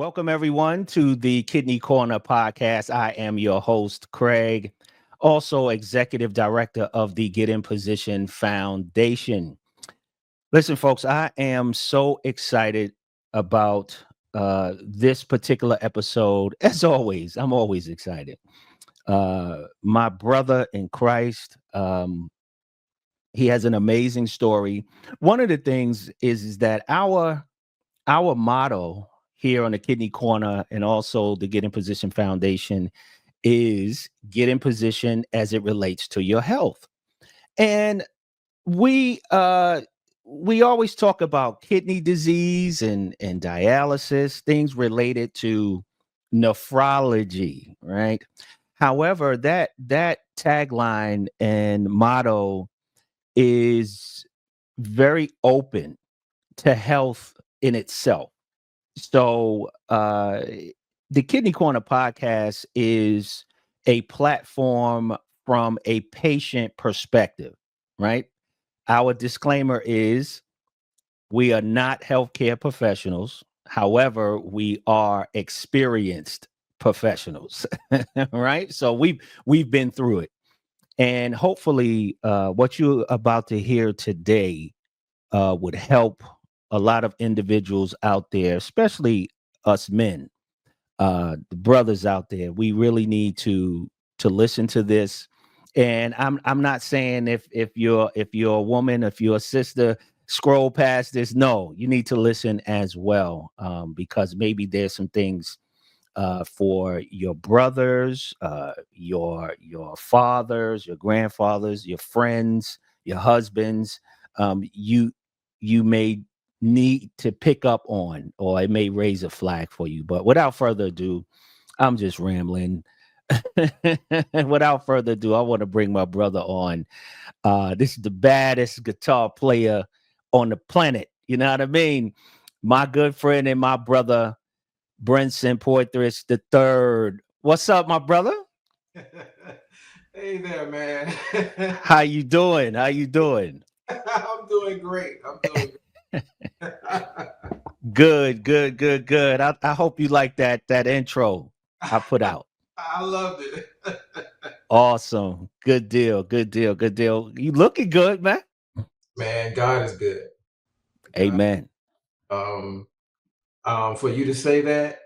Welcome, everyone, to the Kidney Corner podcast. I am your host, Craig, also executive director of the Get in Position Foundation. Listen, folks, I am so excited about this particular episode. As always, I'm always excited. My brother in Christ, he has an amazing story. One of the things is that our motto here on the Kidney Corner and also the Get in Position Foundation is get in position as it relates to your health. And we uh we always talk about kidney disease and dialysis, things related to nephrology, right? However, that tagline and motto is very open to health in itself. So the Kidney Corner podcast is a platform from a patient perspective, right? Our disclaimer is we are not healthcare professionals. However, we are experienced professionals, right? So we've been through it. And hopefully what you're about to hear today would help a lot of individuals out there, especially us men, the brothers out there. We really need to listen to this. And I'm not saying if you're a woman, if you're a sister, scroll past this. No, you need to listen as well, because maybe there's some things for your brothers, your fathers, your grandfathers, your friends, your husbands. You may need to pick up on, or it may raise a flag for you. But without further ado, I'm just rambling. Without further ado, I want to bring my brother on. This is the baddest guitar player on the planet. You know what I mean? My good friend and my brother, Brinson Poythress the third. What's up, my brother? Hey there, man. How you doing? How you doing? I'm doing great. I'm doing great. Good, good, good, good. I hope you like that intro I put out. I loved it. Awesome. Good deal. Good deal. Good deal. You looking good, man. Man, God is good. God, Amen. um, for you to say that,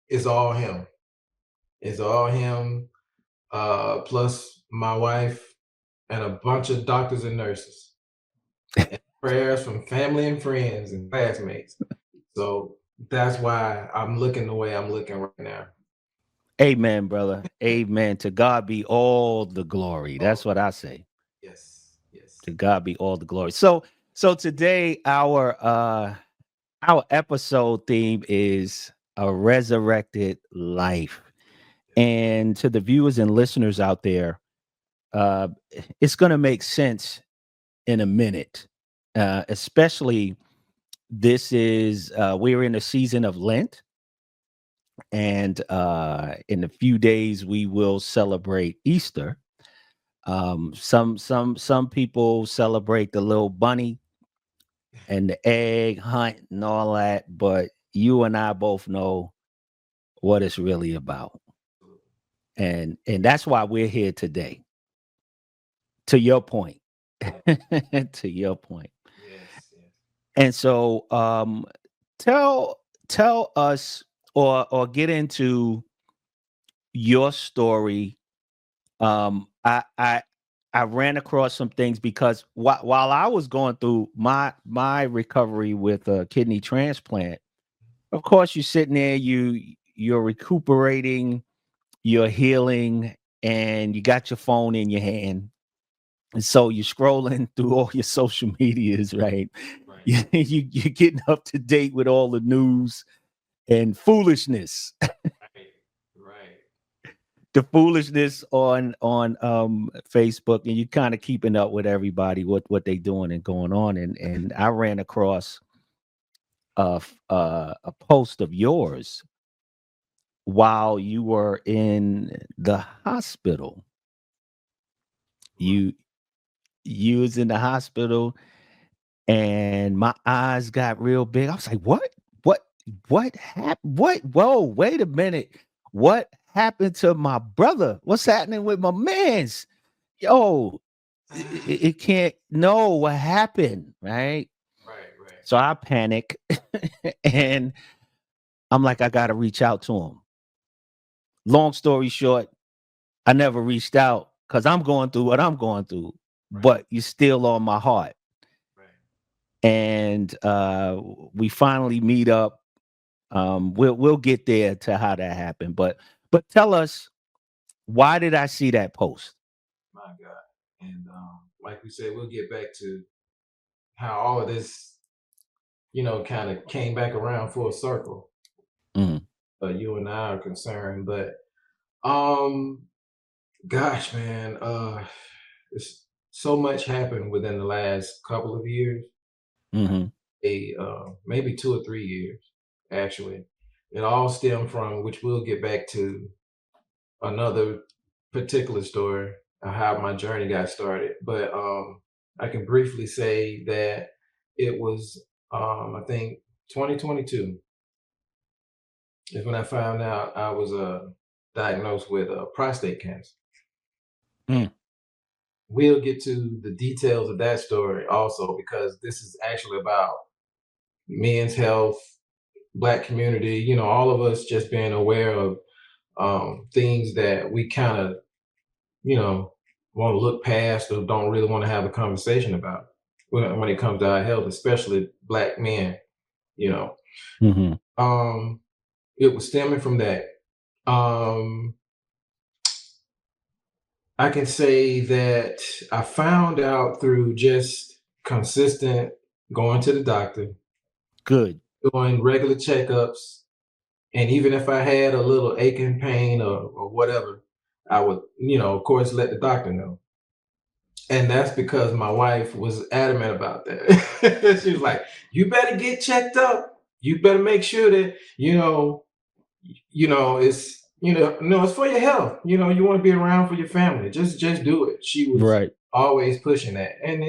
it's all Him. It's all Him. Plus my wife and a bunch of doctors and nurses, and prayers from family and friends and classmates. So that's why I'm looking the way I'm looking right now. Amen, brother. Amen. To God be all the glory. Oh, That's what I say. yes, yes. To God be all the glory. So today our episode theme is a resurrected life. And to the viewers and listeners out there, uh, it's going to make sense in a minute, especially this is we're in a season of Lent, and in a few days we will celebrate Easter. Some people celebrate the little bunny and the egg hunt and all that, but you and I both know what it's really about. And that's why we're here today. To your point. To your point. Yes, yes. And so tell tell us or get into your story. I ran across some things because while I was going through my recovery with a kidney transplant, of course you're sitting there, you're recuperating, you're healing, and you got your phone in your hand. And so you're scrolling through all your social medias, right? Right, You're getting up to date with all the news and foolishness, right, right. the foolishness on Facebook, and you kind of keeping up with everybody, what they doing and going on. And I ran across a post of yours while you were in the hospital. Right. You you was in the hospital, and my eyes got real big. I was like, "What? What?" What happened? What? Whoa, wait a minute. What happened to my brother? What's happening with my man's? Yo, it can't know what happened, right? Right, right. So I panic and I'm like, I got to reach out to him. Long story short, I never reached out because I'm going through what I'm going through, Right, but you're still on my heart. right. And we finally meet up. We'll get there to how that happened, but tell us, why did I see that post? My God. And like we said, we'll get back to how all of this, kind of came back around full circle. Mm, You and I are concerned, but um, gosh, man, it's so much happened within the last couple of years, hmm maybe 2 or 3 years, actually. It all stemmed from, which we'll get back to, another particular story of how my journey got started. But I can briefly say that it was, I think, 2022 is when I found out I was diagnosed with prostate cancer. mm, We'll get to the details of that story also, because this is actually about men's health, Black community, all of us just being aware of things that we kind of, you know, want to look past or don't really want to have a conversation about when it comes to our health, especially Black men, you know. hmm Um, it was stemming from that. Um, I can say that I found out through just consistent going to the doctor, Good. doing regular checkups, and even if I had a little aching pain or whatever, I would, of course, let the doctor know. And that's because my wife was adamant about that. She was like, "You better get checked up. You better make sure that it's no, it's for your health. You want to be around for your family. Just do it." She was Right. always pushing that, and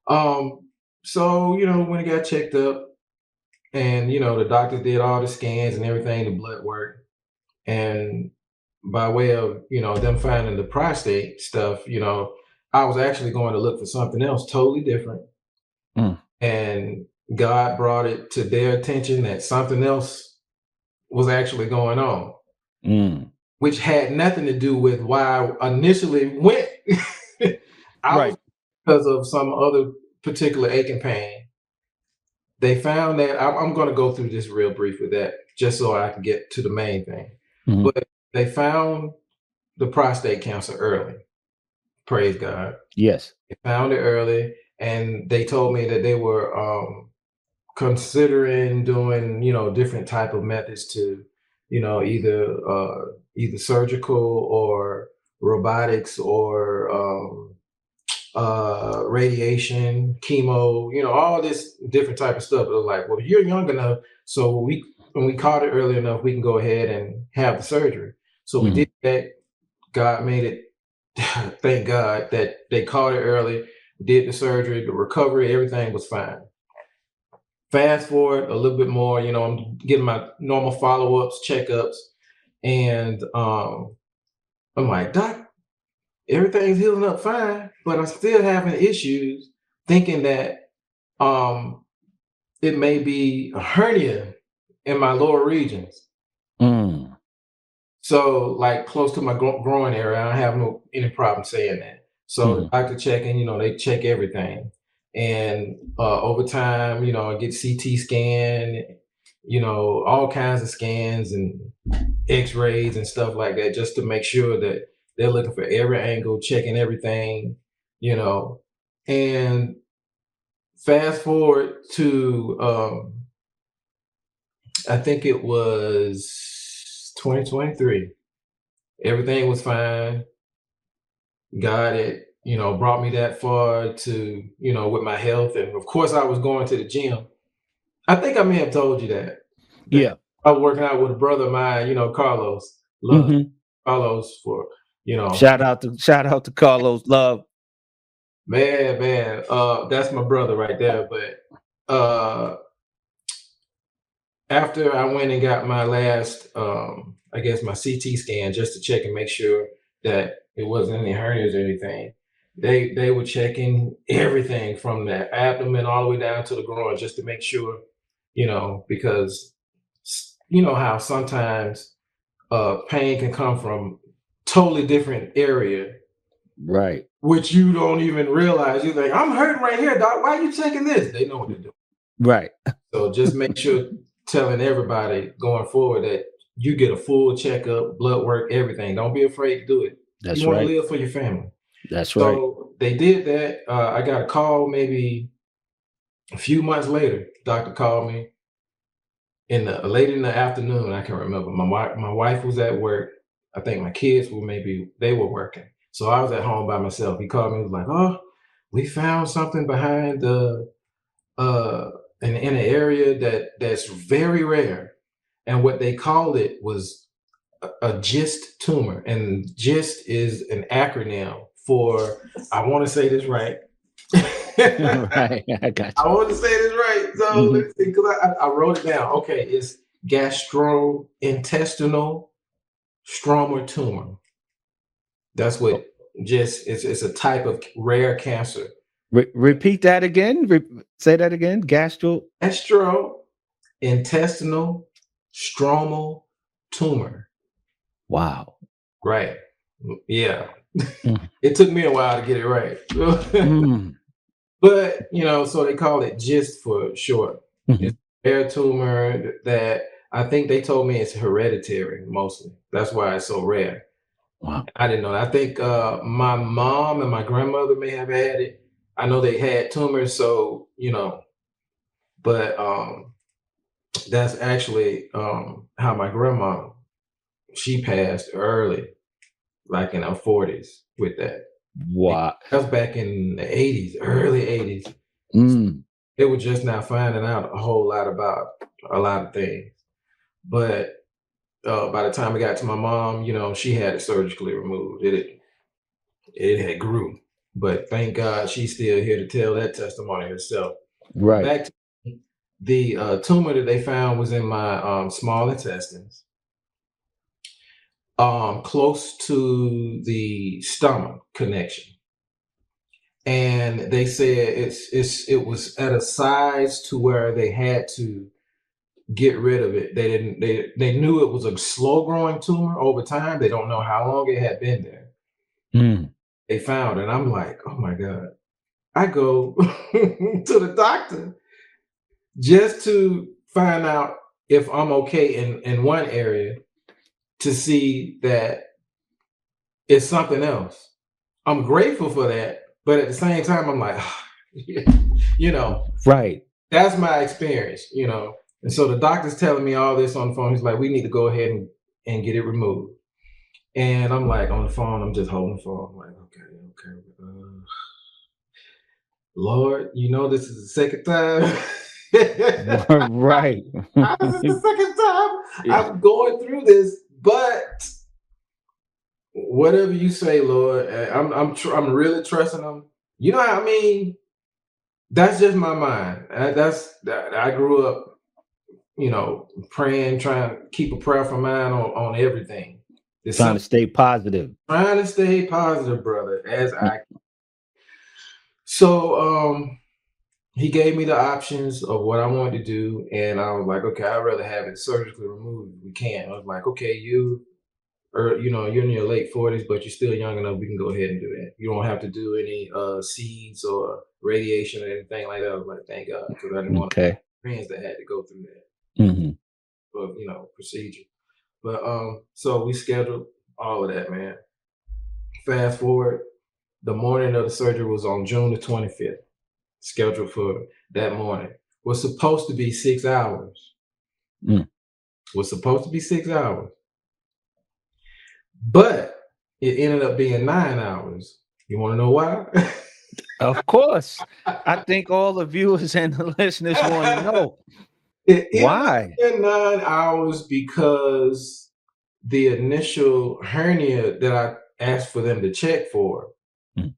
um, so when it got checked up, and the doctor did all the scans and everything, the blood work, and by way of them finding the prostate stuff, I was actually going to look for something else totally different, Mm, and God brought it to their attention that something else was actually going on, mm. which had nothing to do with why I initially went. I was Right. because of some other particular aching pain. They found that I'm going to go through this real brief with that, just so I can get to the main thing. hmm But they found the prostate cancer early. Praise God. Yes. They found it early, and they told me that they were considering doing different type of methods to either surgical or robotics or radiation, chemo, all this different type of stuff. They're like, well, you're young enough, so when we caught it early enough, we can go ahead and have the surgery. So we hmm did that. God made it. Thank God that they caught it early, did the surgery, the recovery, everything was fine. Fast forward a little bit more, I'm getting my normal follow-ups, checkups, and I'm like, Doc, everything's healing up fine, but I'm still having issues, thinking that um, it may be a hernia in my lower regions. Mm, So, like close to my groin area, I don't have any problem saying that. So the hmm doctor checking, they check everything, and over time, I get CT scan, all kinds of scans and X-rays and stuff like that, just to make sure that they're looking for every angle, checking everything, you know. And fast forward to I think it was 2023. Everything was fine. God had, brought me that far to, with my health. And of course I was going to the gym. I think I may have told you that Yeah. I was working out with a brother of mine, Carlos. Love hmm Carlos for, Shout out to Carlos Love. man, that's my brother right there. But after I went and got my last, I guess my CT scan just to check and make sure that it wasn't any hernias or anything. They were checking everything from the abdomen all the way down to the groin just to make sure, because you know how sometimes pain can come from totally different area, Right. which you don't even realize. You think, I'm hurting right here, doc. Why are you checking this? They know what to do. Right. So just make sure telling everybody going forward that you get a full checkup, blood work, everything. Don't be afraid to do it. That's You want to right. live for your family. That's right. So they did that. I got a call maybe a few months later. Doctor called me late in the afternoon. I can't remember. My wife was at work. I think my kids they were working. So I was at home by myself. He called me. He was like, "Oh, we found something behind the uh in an area that's very rare." And what they called it was a GIST tumor. And GIST is an acronym for, I want to say this right. Right. I got I you. want to say this right. So Mhm. let's see, because I wrote it down. Okay, it's gastrointestinal stromal tumor. That's what Oh, GIST is. It's a type of rare cancer. repeat that again. Say that again. Gastro. Gastrointestinal stromal tumor. Wow. Right. Yeah. Mm. It took me a while to get it right. Mm. But, so they call it GIST for short. It's Mhm. a rare tumor that I think they told me it's hereditary mostly. That's why it's so rare. Wow. I didn't know that. I think my mom and my grandmother may have had it. I know they had tumors, so, but that's actually how my grandma, she passed early, like in her 40s with that. Wow. That was back in the 80s, early 80s. Mm. They were just now finding out a whole lot about a lot of things. But by the time it got to my mom, she had it surgically removed. It had grew. But thank God she's still here to tell that testimony herself. But Right. back to the tumor that they found was in my small intestines, close to the stomach connection. And they said it was at a size to where they had to get rid of it. They knew it was a slow growing tumor over time. They don't know how long it had been there. Mm. They found it. And I'm like, oh my God. I go to the doctor just to find out if I'm okay in one area, to see that it's something else. I'm grateful for that, but at the same time, I'm like, you know, Right. that's my experience. And so the doctor's telling me all this on the phone. He's like, we need to go ahead and get it removed. And I'm like, on the phone, I'm just holding the phone. I'm like, okay. Lord, this is the second time. Right. This is the second time Yeah. I'm going through this, but whatever you say, Lord, I'm really trusting Him. You know what I mean? That's just my mind. I grew up, praying, trying to keep a prayerful mind on everything. It's Trying to simple, stay positive. trying to stay positive, brother. As Mm. I so he gave me the options of what I wanted to do, and I was like, okay, I'd rather have it surgically removed if we can. I was like, okay, you're in your late 40s, but you're still young enough. We can go ahead and do that. You don't have to do any seeds or radiation or anything like that. I was like, thank God, because I didn't want Okay. friends that had to go through that Hmm. procedure. But so we scheduled all of that, man. Fast forward, the morning of the surgery was on June the 25th, scheduled for that morning. Was supposed to be 6 hours. Mm. Was supposed to be 6 hours, but it ended up being 9 hours. You want to know why? Of course. I think all the viewers and the listeners want to know It ended up why. being 9 hours because the initial hernia that I asked for them to check for Mm.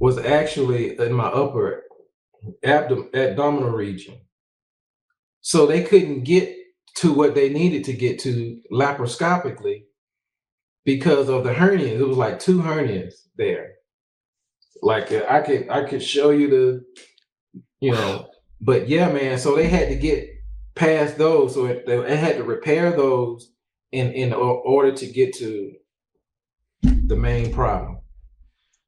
was actually in my upper abdominal region. So they couldn't get to what they needed to get to laparoscopically because of the hernias. It was like 2 hernias there. Like I could show you Wow. but yeah, man. So they had to get past those. So they had to repair those in order to get to the main problem.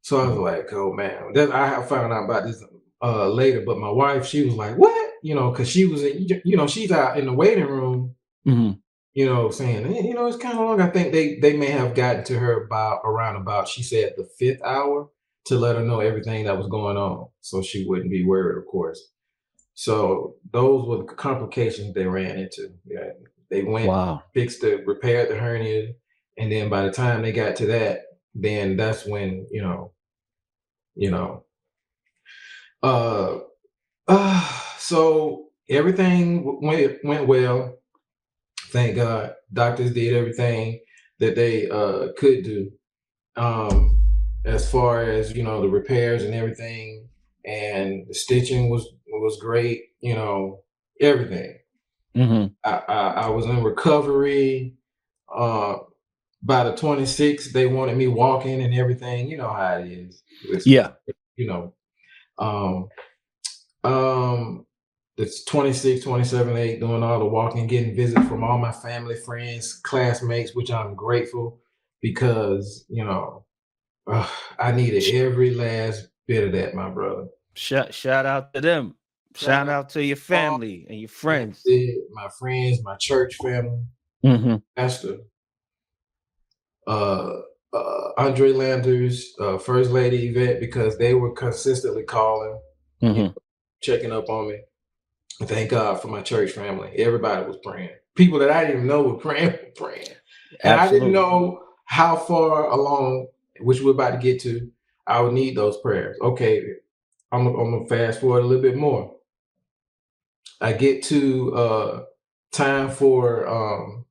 So I was like, oh man. Then I found out about this later. But my wife, she was like, what? Because she was, she's out in the waiting room, Mhm. saying, it's kind of long. I think they may have gotten to her around about, she said, the 5th hour to let her know everything that was going on, so she wouldn't be worried, of course. So those were the complications they ran into. Yeah, they went, Wow. repaired the hernia, and then by the time they got to that, then that's when you know. Uh, so everything went well. Thank God. Doctors did everything that they could do, as far as the repairs and everything, and the stitching was great. Everything. Mhm. I was in recovery. Uh, by the 26th, they wanted me walking and everything. You know how it is. Yeah. You know. Um, um, it's 26, 27, 8, doing all the walking, getting visits from all my family, friends, classmates, which I'm grateful because I needed every last bit of that, my brother. Shout out to them. Shout Shout out out to your to all family and your friends. my friends, my church family, Mhm. pastor, uh, Andre Landers, First Lady Yvette, because they were consistently calling, Mhm. checking up on me. And thank God for my church family. Everybody was praying. People that I didn't even know were praying. And I didn't Absolutely. know how far along, which we're about to get to, I would need those prayers. Okay, I'm gonna fast forward a little bit more. I get to time for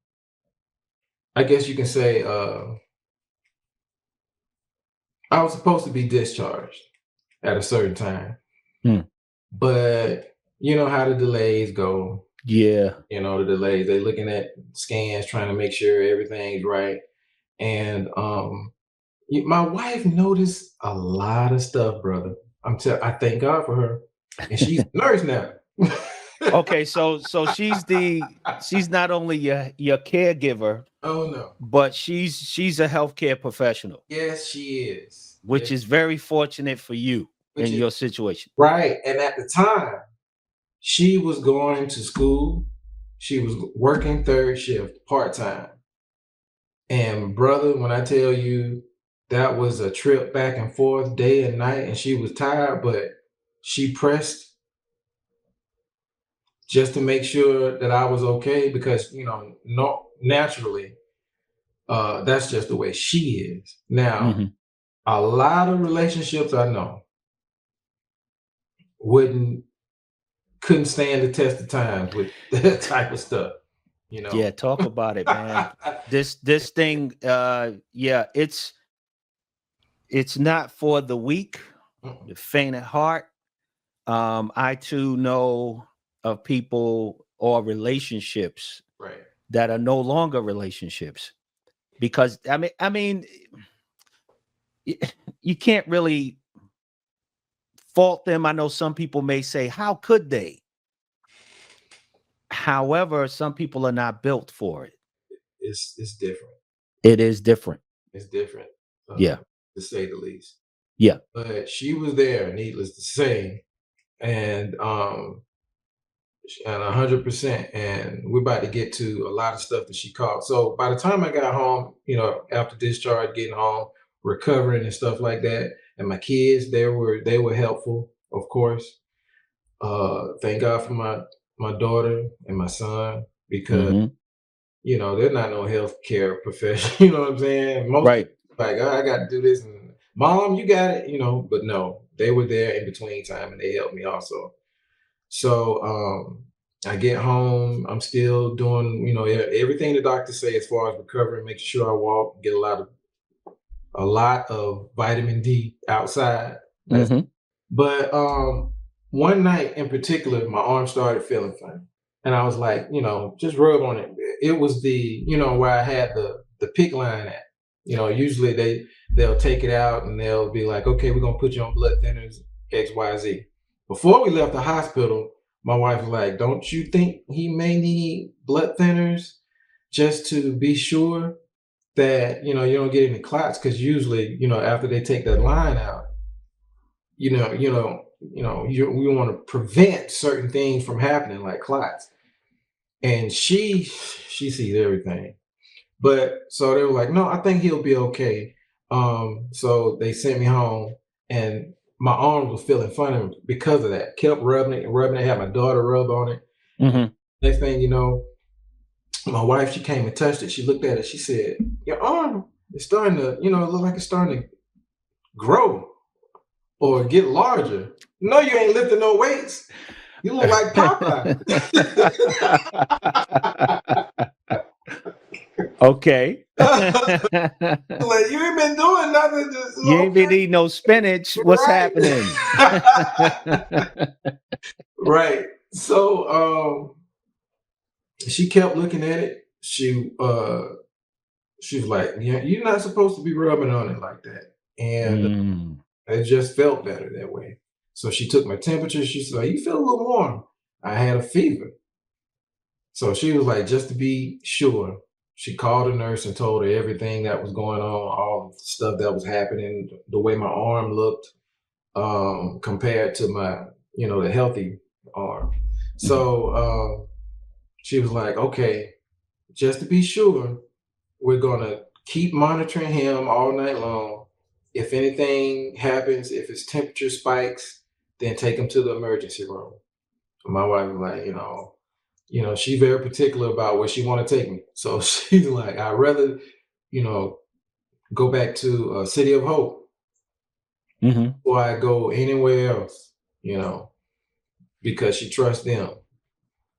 I guess you can say I was supposed to be discharged at a certain time. Hmm. But you know how the delays go. Yeah. The delays. They looking at scans, trying to make sure everything's right. And my wife noticed a lot of stuff, brother. I thank God for her, and she's a nurse now. Okay, so she's not only your caregiver, Oh no! but she's a healthcare professional, Yes, she is. which Yes, is very fortunate for you which in is your situation. right. And at the time, she was going to school. She was working third shift, part time. And brother, when I tell you that was a trip back and forth day and night, and she was tired, but she pressed just to make sure that I was okay because no, naturally, that's just the way she is. Now, Mhm. a lot of relationships I know wouldn't couldn't stand the test of times with that type of stuff. You know. Yeah, talk about it, man. This thing, yeah, it's not for the weak, Mm-mm. the faint at heart. I too know of people or relationships Right. that are no longer relationships because I mean, you can't really fault them. I know some people may say, "How could they?" However, some people are not built for it. It's different. It is different. It's different, Yeah. to say the least. Yeah. But she was there, needless to say, and 100%. And we're about to get to a lot of stuff that she caught. So by the time I got home, after discharge, getting home, recovering and stuff like that, and my kids, they were helpful, of course. Thank God for my daughter and my son because Mhm. they're not no healthcare professional. You know what I'm saying? Most Right. people like, oh, I got to do this, and mom, you got it. But no, they were there in between time and they helped me also. So I get home, I'm still doing everything the doctors say as far as recovering, making sure I walk, get a lot of vitamin D outside. Mhm. But one night in particular, my arm started feeling funny. And I was like, just rub on it. It was the, where I had the pick line at. Usually they'll take it out and they'll be like, okay, we're gonna put you on blood thinners, XYZ. Before we left the hospital, my wife was like, don't you think he may need blood thinners just to be sure that you don't get any clots? Because usually, after they take that line out, we want to prevent certain things from happening, like clots. And she sees everything. But so they were like, no, I think he'll be okay. So they sent me home, and my arms was feeling funny because of that. Kept rubbing it and rubbing it. Had my daughter rub on it. Mm-hmm. Next thing you know, my wife, she came and touched it. She looked at it. She said, your arm is starting to, look like it's starting to grow or get larger. No, you ain't lifting no weights. You look like Popeye. Okay. Like, you ain't been doing nothing. You ain't been eating no spinach. What's happening? Right. So she kept looking at it. She was like, yeah, you're not supposed to be rubbing on it like that. And it just felt better that way. So she took my temperature. She said, you feel a little warm. I had a fever. So she was like, just to be sure, she called a nurse and told her everything that was going on, all the stuff that was happening, the way my arm looked compared to my, the healthy arm. So she was like, okay, just to be sure, we're going to keep monitoring him all night long. If anything happens, if his temperature spikes, then take him to the emergency room. My wife was like, she's very particular about where she want to take me. So she's like, I'd rather, go back to City of Hope before I go anywhere else, because she trusts them.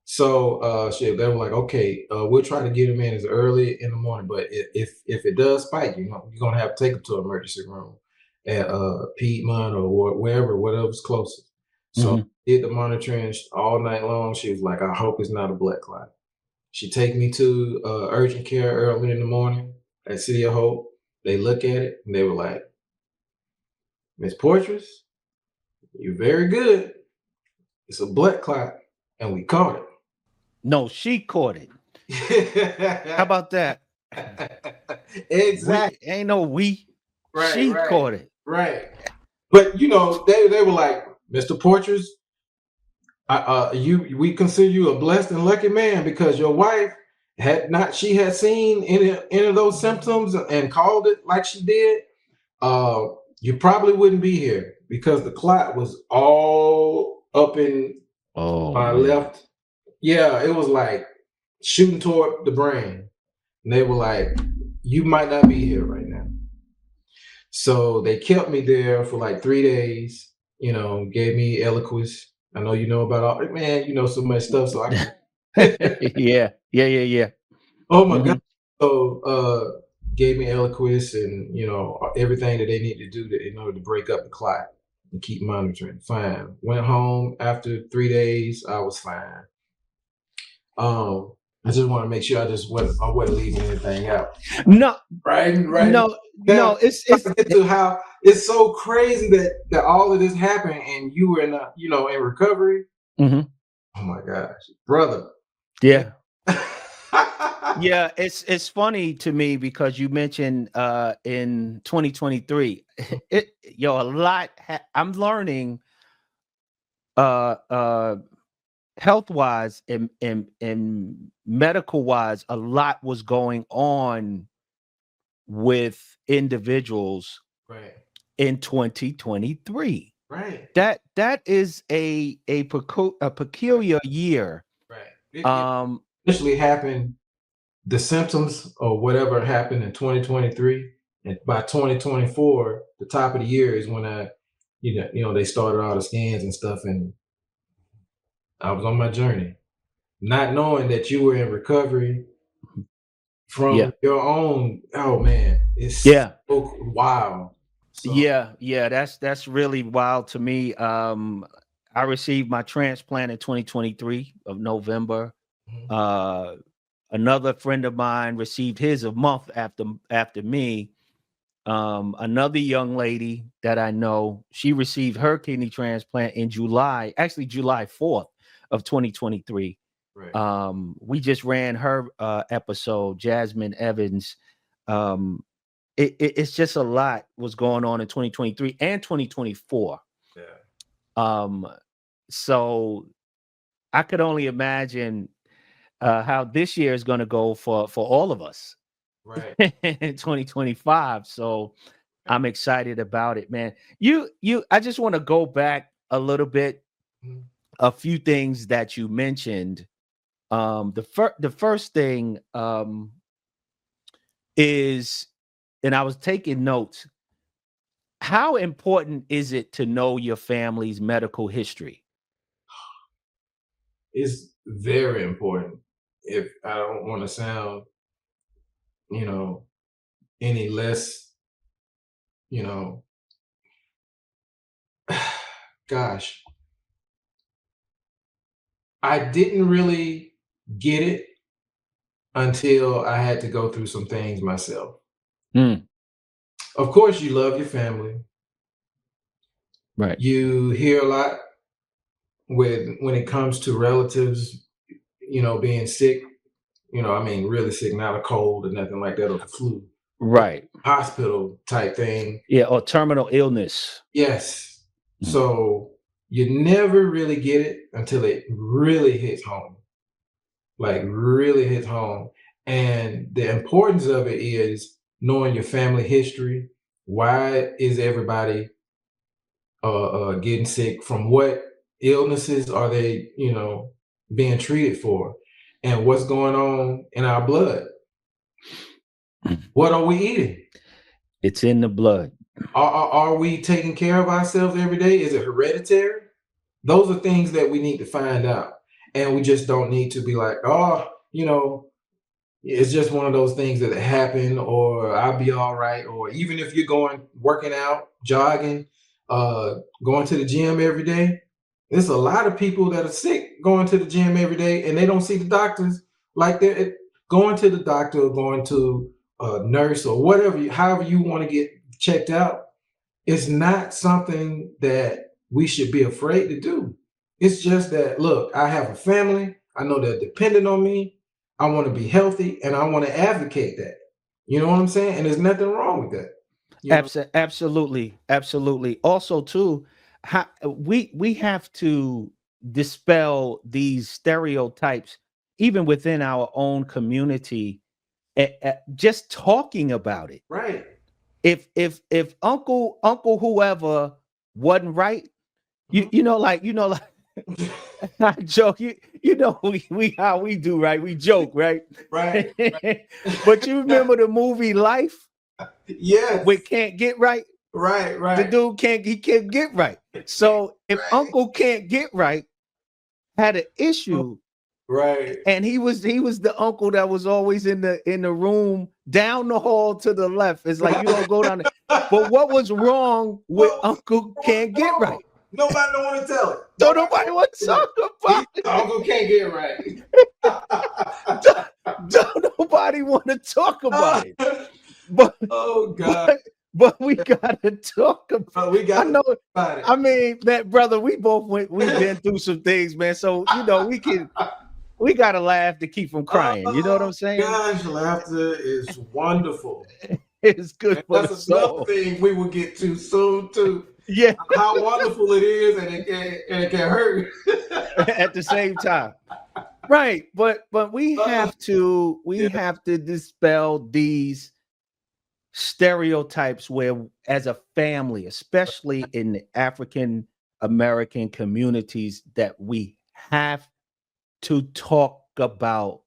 So they were like, okay, we'll try to get him in as early in the morning, but if it does spike, you're gonna have to take him to an emergency room at Piedmont or whatever's closest. So did the monitoring all night long. She was like, I hope it's not a blood clot. She take me to urgent care early in the morning at City of Hope. They look at it and they were like, Miss Poythress, you're very good. It's a blood clot, and we caught it. No, she caught it. How about that? Exactly. Ain't no we. Right, she caught it. Right. But they were like, Mr. Poythress, we consider you a blessed and lucky man because your wife had seen any of those symptoms and called it like she did. You probably wouldn't be here because the clot was all up in my left. Yeah, it was like shooting toward the brain. And they were like, you might not be here right now. So they kept me there for like 3 days, gave me Eliquis. I know you know about all, man, so much stuff. So I Yeah. Oh my God. So gave me Eliquis and, everything that they need to do in order to break up the clot and keep monitoring. Fine. Went home after 3 days. I was fine. I just want to make sure I wasn't leaving anything out. No, right. No, it's get to how it's so crazy that all of this happened and you were in recovery. Oh my gosh, brother. Yeah. Yeah, it's funny to me because you mentioned in 2023, a lot. I'm learning health wise and medical wise, a lot was going on with individuals in 2023. Right. That is a peculiar year. Right. Initially happened, the symptoms or whatever happened in 2023, and by 2024, the top of the year is when they started all the scans and stuff, and I was on my journey, not knowing that you were in recovery from your own. Oh man, it's so wild. So. Yeah, that's really wild to me. I received my transplant in 2023 of November. Mhm. Uh, Another friend of mine received his a month after me. Another young lady that I know, she received her kidney transplant in July, actually July 4th of 2023. Right. We just ran her episode, Jasmine Evans. Um, it's just a lot was going on in 2023 and 2024. Yeah. Um, so I could only imagine how this year is going to go for all of us Right. in 2025. So Right. I'm excited about it, man. I just want to go back a little bit, Mhm. a few things that you mentioned. The first thing is, and I was taking notes. How important is it to know your family's medical history? It's very important. If I don't want to sound, you know, any less, you know, gosh, I didn't really get it until I had to go through some things myself. Mm, Of course, you love your family. right, You hear a lot when it comes to relatives, being sick. I mean, really sick, not a cold or nothing like that, or the flu, right. hospital type thing. Yeah, or terminal illness. Yes. Mm, So you never really get it until it really hits home, like really hits home. And the importance of it is knowing your family history. Why is everybody getting sick? From what illnesses are they, being treated for? And what's going on in our blood? mm. What are we eating? It's in the blood. Are we taking care of ourselves every day? Is it hereditary? Those are things that we need to find out. And we just don't need to be like, oh, it's just one of those things that happen, or I'll be all right. Or even if you're working out, jogging, going to the gym every day, there's a lot of people that are sick going to the gym every day and they don't see the doctors like they're going to the doctor or going to a nurse or whatever, however you want to get checked out. It's not something that we should be afraid to do. It's just that, look, I have a family. I know they're dependent on me. I want to be healthy and I want to advocate that. You know what I'm saying? And there's nothing wrong with that. You know? Absolutely, absolutely. Also, too, we have to dispel these stereotypes, even within our own community. Just talking about it. Right. If Uncle whoever wasn't right, Mhm. like I joke. We how we do, right? We joke, right? Right. But you remember the movie Life? We Yes. can't get right. Right. The Right. dude can't get right. So if Right. Uncle can't get right, had an Oh, issue, right. and he was the uncle that was always in the room down the hall to the left. It's like you don't go down there. But what was wrong with What was, Uncle what was can't get wrong? right? Nobody don't want to tell it. Don't Nobody nobody don't want to want to talk tell about it. Uncle can't get right. don't nobody want to talk about it. But Oh God. but we gotta talk about. We got I to know. talk about it. I mean, that brother, we've been through some things, man. So we gotta laugh to keep from crying. You know what Oh I'm saying? gosh, laughter is wonderful. It's good And for the that's another soul. thing we will get to soon too. Yeah, How wonderful it is, and it can hurt. at the same time. Right. But we Uh, have to yeah, dispel these stereotypes where, as a family, especially in the African American communities, that we have to talk about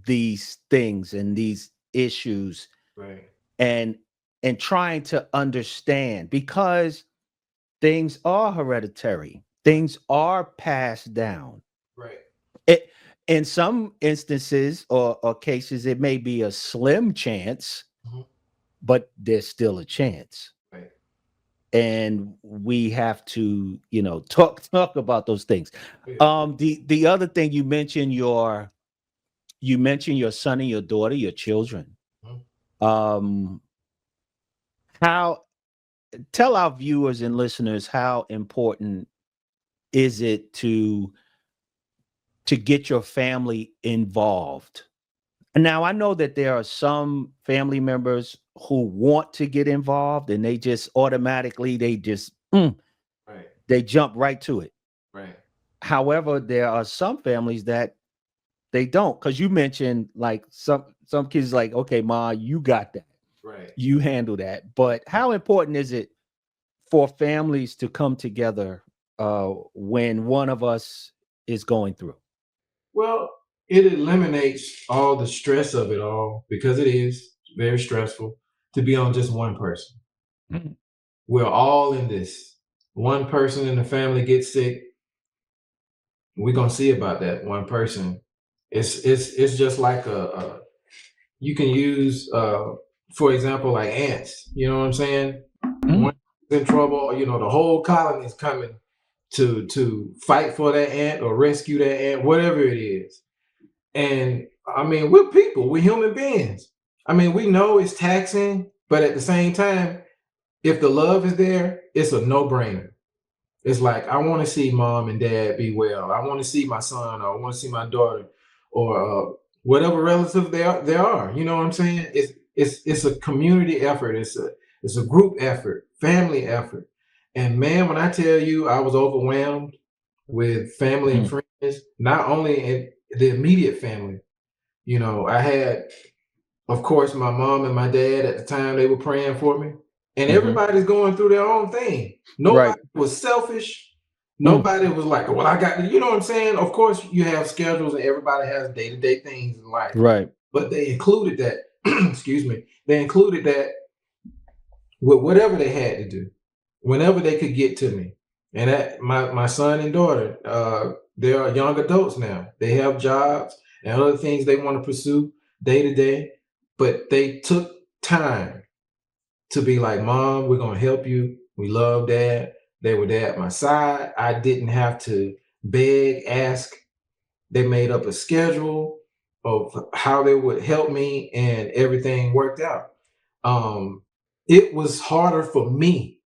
these things and these issues, right, and trying to understand, because things are hereditary, things are passed down. right, It, in some instances or cases, it may be a slim chance, mhm, but there's still a chance. right. and we have to, talk about those things. Yeah. The other thing you mentioned your son and your daughter, your children. Mhm. Um, how Tell our viewers and listeners how important is it to get your family involved. Now, I know that there are some family members who want to get involved and they just automatically Right. they jump right to it. Right. However, there are some families that they don't, because you mentioned like some kids like, okay, ma, you got that, Right. you handle that. But how important is it for families to come together when one of us is going through? Well, it eliminates all the stress of it all because it is very stressful to be on just one person. Mhm. We're all in this. One person in the family gets sick, we're gonna see about that one person. It's just like a you can use for example like ants. You know what I'm saying? Mhm. One is in trouble, the whole colony is coming to fight for that ant or rescue that ant, whatever it is. And I mean, we're people, we're human beings. I mean, we know it's taxing, but at the same time, if the love is there, it's a no-brainer. It's like I want to see mom and dad be well. I want to see my son, or I want to see my daughter, or whatever relative they are. You know what I'm saying? It's a community effort. It's a group effort, family effort. And man, when I tell you, I was overwhelmed with family and Mhm. friends, not only in the immediate family. I had, of course, my mom and my dad at the time, they were praying for me. And Mhm. everybody's going through their own thing. Right. Nobody was selfish. Mm. Nobody was like, well, I got, you know what I'm saying? Of course, you have schedules and everybody has day to day things in life. Right. But they included that, excuse me, they included that with whatever they had to do, whenever they could get to me. And that my son and daughter, they are young adults now. They have jobs and other things they want to pursue day to day, but they took time to be like, Mom, we're gonna help you. We love Dad. They were there at my side. I didn't have to beg, ask. They made up a schedule of how they would help me, and everything worked out. Um, it was harder for me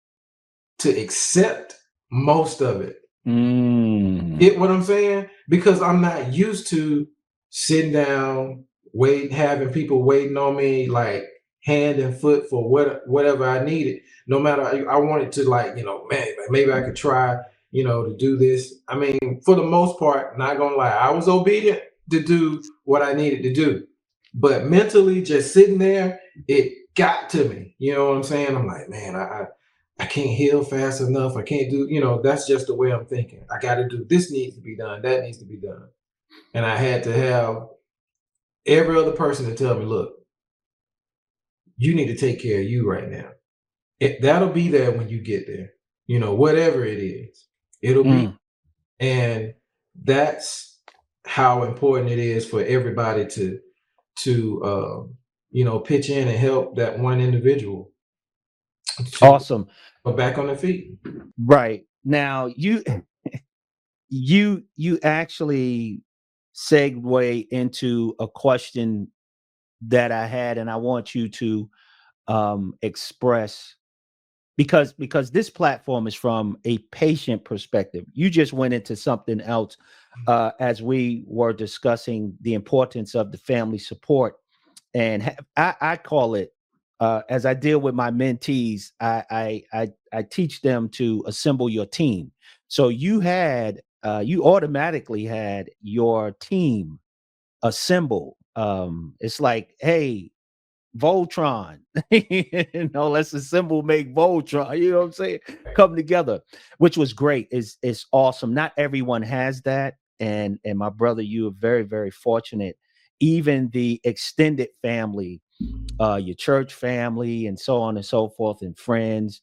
to accept most of it. Mm. Get what I'm saying? Because I'm not used to sitting down, waiting, having people waiting on me like hand and foot for whatever I needed. No matter, I wanted to, like, man, maybe I could try, to do this. I mean, for the most part, not gonna lie, I was obedient to do what I needed to do. But mentally, just sitting there, it got to me. You know what I'm saying? I'm like, man, I can't heal fast enough. I can't do, that's just the way I'm thinking. I got to do this, needs to be done. That needs to be done. And I had to have every other person to tell me, look, you need to take care of you right now. That'll be there when you get there. Whatever it is, it'll be. Mm. And that's how important it is for everybody to pitch in and help that one individual to Awesome. go back on their feet. Right. Now you actually segue into a question that I had, and I want you to express, because this platform is from a patient perspective. You just went into something else as we were discussing the importance of the family support, and I call it, as I deal with my mentees, I teach them to assemble your team. So you automatically had your team assemble. It's like, hey, Voltron, let's assemble, make Voltron. You know what I'm saying? Come together, which was great. It's awesome. Not everyone has that, and my brother, you are very, very fortunate. Even the extended family, your church family, and so on and so forth, and friends.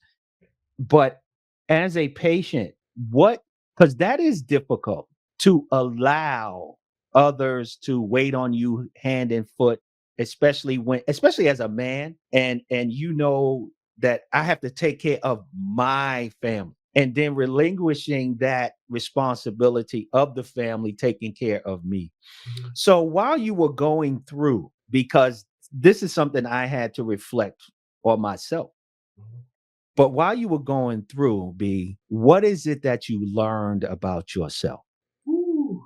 But as a patient, because that is difficult, to allow others to wait on you hand and foot, especially as a man, and that I have to take care of my family, and then relinquishing that responsibility of the family taking care of me. Mhm. So while you were going through, because this is something I had to reflect on myself, Mhm. but while you were going through, B, what is it that you learned about yourself? Woo,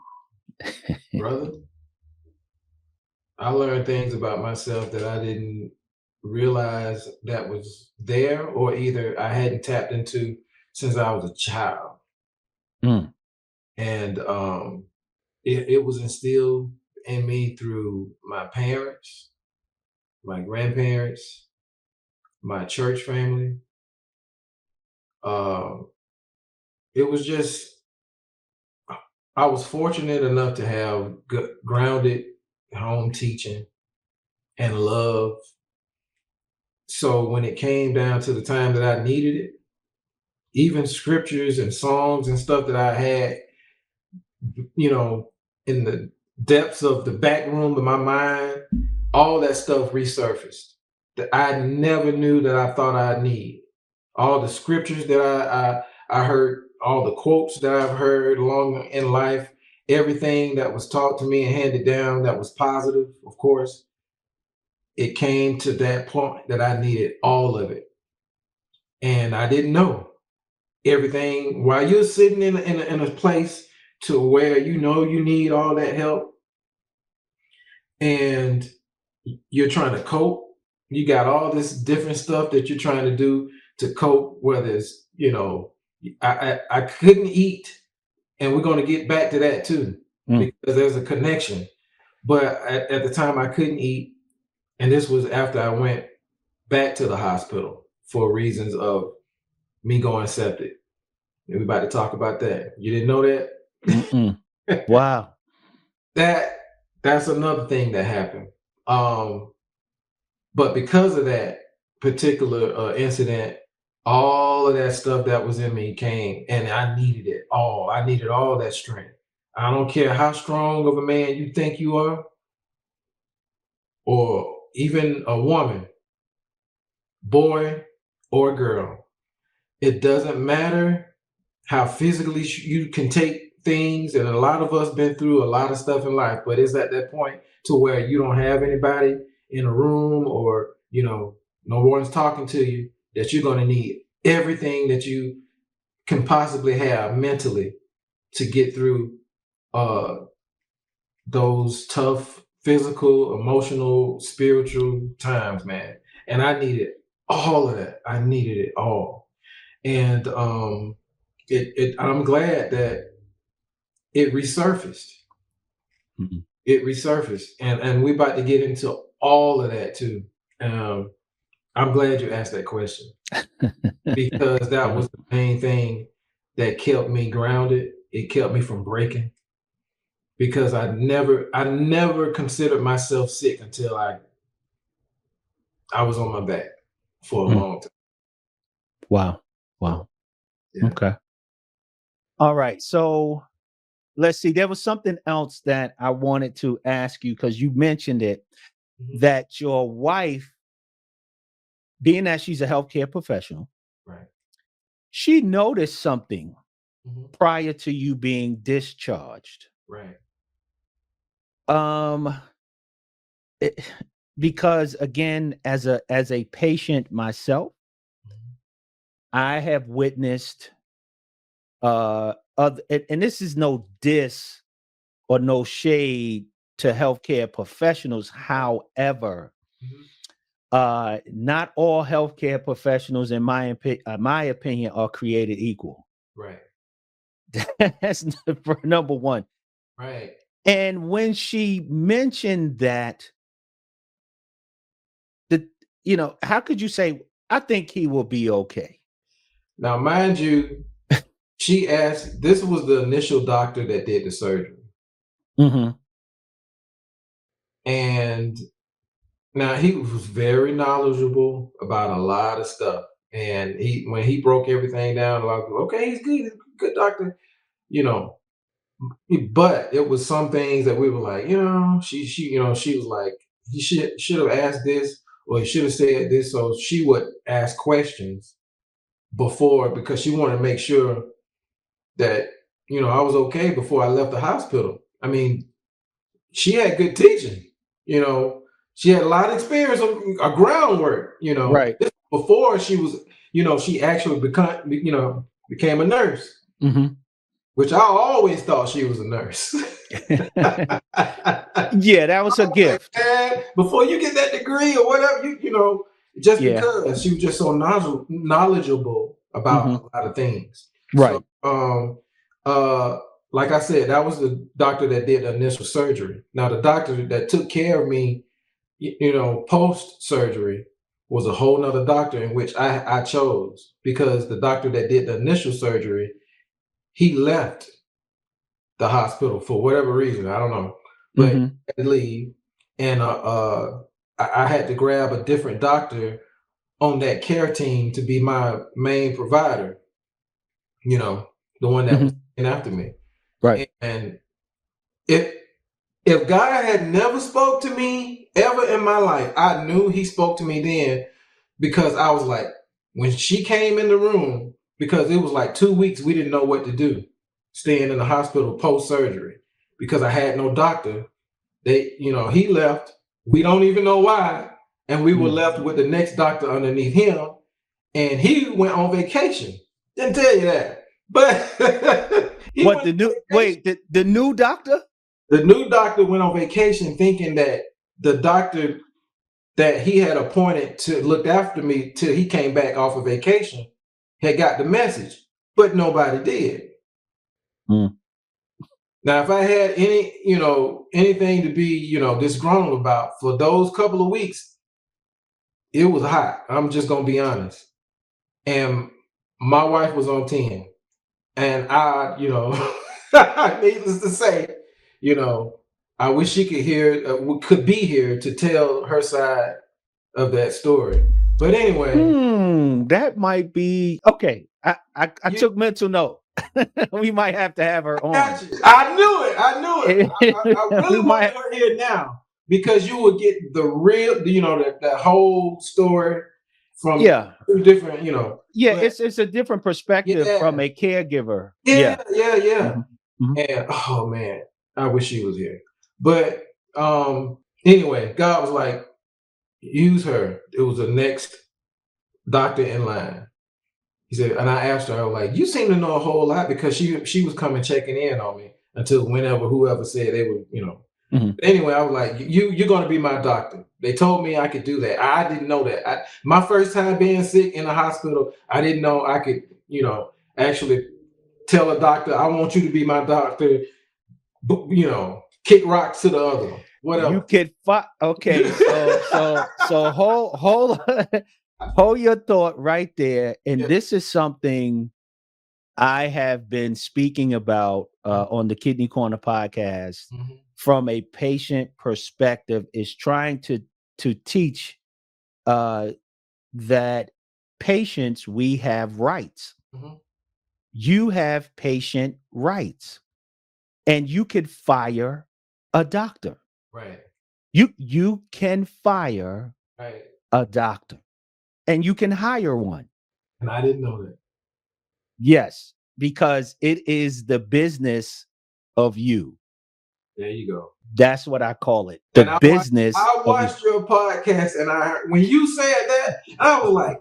brother. I learned things about myself that I didn't realize that was there, or either I hadn't tapped into since I was a child. Mm, And it was instilled in me through my parents, my grandparents, my church family. Um, it was just, I was fortunate enough to have good, grounded home teaching and love. So when it came down to the time that I needed it, even scriptures and songs and stuff that I had, you know, in the depths of the back room of my mind, all that stuff resurfaced that I never knew that I thought I'd need. All the scriptures that I heard, all the quotes that I've heard along in life, everything that was taught to me and handed down that was positive, of course, it came to that point that I needed all of it. And I didn't know everything. While you're sitting in a place to where you know you need all that help, and you're trying to cope, you got all this different stuff that you're trying to do to cope, whether it's, I couldn't eat, and we're going to get back to that too, mm, because there's a connection. But at the time I couldn't eat, and this was after I went back to the hospital for reasons of me going septic. And we're about to talk about that. You didn't know mm-mm. that? Wow. that that's another thing that happened. But because of that particular incident, all of that stuff that was in me came, and I needed it all. I needed all that strength. I don't care how strong of a man you think you are, or even a woman, boy or girl. It doesn't matter how physically you can take things, and a lot of us been through a lot of stuff in life, but it's at that point to where you don't have anybody in a room, or no one's talking to you, that you're going to need everything that you can possibly have mentally to get through uh those tough physical, emotional, spiritual times, man. And I needed all of that. I needed it all. And I'm glad that it resurfaced. Mhm. It resurfaced, and we're about to get into all of that too. Um, I'm glad you asked that question, because that Uh, was the main thing that kept me grounded. It kept me from breaking, because I never considered myself sick until I was on my back for a mm, long time. wow. So Wow. yeah. Okay. All right. So let's see. There was something else that I wanted to ask you because you mentioned it, Mhm. that your wife, being that she's a healthcare professional, Right. she noticed something Mhm. prior to you being discharged. Right. Um, it- because again, as a patient myself, Mhm. I have witnessed and this is no diss or no shade to healthcare professionals. However, Mhm. not all healthcare professionals, in my opinion, are created equal. Right. That's for number one. Right. And when she mentioned that, the how could you say, I think he will be okay? Now, mind you, she asked, this was the initial doctor that did the surgery. Hmm. And now he was very knowledgeable about a lot of stuff. And when he broke everything down, a lot of people, okay, he's a good doctor, you know. But it was some things that we were like, she was like, he should have asked this, well, you should have said this. So she would ask questions before, because she wanted to make sure that, I was okay before I left the hospital. I mean, she had good teaching, you know, she had a lot of experience on groundwork, Right. before she was, she actually became a nurse, Mm-hmm. which I always thought she was a nurse. Yeah, that was a gift. And before you get that degree or whatever, just Yeah. because she was just so knowledgeable about Mm-hmm. a lot of things. So, Right. uh, like I said, that was the doctor that did the initial surgery. Now, the doctor that took care of me, post surgery, was a whole nother doctor, in which I chose, because the doctor that did the initial surgery, he left the hospital for whatever reason. I don't know, but he Mm-hmm. had to leave, and I had to grab a different doctor on that care team to be my main provider. The one that was Mm-hmm. looking after me. Right. And if if God had never spoke to me ever in my life, I knew He spoke to me then, because I was like, when she came in the room, because it was like 2 weeks, we didn't know what to do, staying in the hospital post surgery, because I had no doctor. He left. We don't even know why, and we were left with the next doctor underneath him, and he went on vacation. Didn't tell you that, but he What, went the on new vacation. the new doctor? The new doctor went on vacation, thinking that the doctor that he had appointed to look after me till he came back off of vacation had got the message, but nobody did. Mm. Now, if I had anything to be, disgruntled about for those couple of weeks, it was hot. I'm just gonna be honest. And my wife was on 10. And needless to say, you know, I wish she could be here to tell her side of that story. But anyway, That might be okay. I you took mental note. We might have to have her on. got you. I knew it. I knew it. I We really might. wanted her here now, because you would get the real, that whole story from Yeah. two different, Yeah, but it's a different perspective from yeah, a caregiver. Yeah. yeah. Mhm. Mhm. And oh man, I wish she was here. But anyway, God was like, use her. It was the next doctor in line. He said, and I asked her, I was like, you seem to know a whole lot, because she was coming checking in on me until whenever whoever said they were, Mhm. But anyway, I was like, you're gonna be my doctor. They told me I could do that. I didn't know that. My first time being sick in the hospital, I didn't know I could, actually tell a doctor, I want you to be my doctor, kick rocks to the other one, You whatever. could okay, so hold hold your thought right there. And Yeah. this is something I have been speaking about on the Kidney Corner podcast Mhm. from a patient perspective, is trying to teach uh, that patients, we have rights. Mhm. You have patient rights, and you could fire a doctor. Right. You can fire Right. a doctor, and you can hire one. And I didn't know that. Yes, because it is the business of you. There you go. That's what I call it. The And business I of you. watched your podcast, and when you said that, I was like,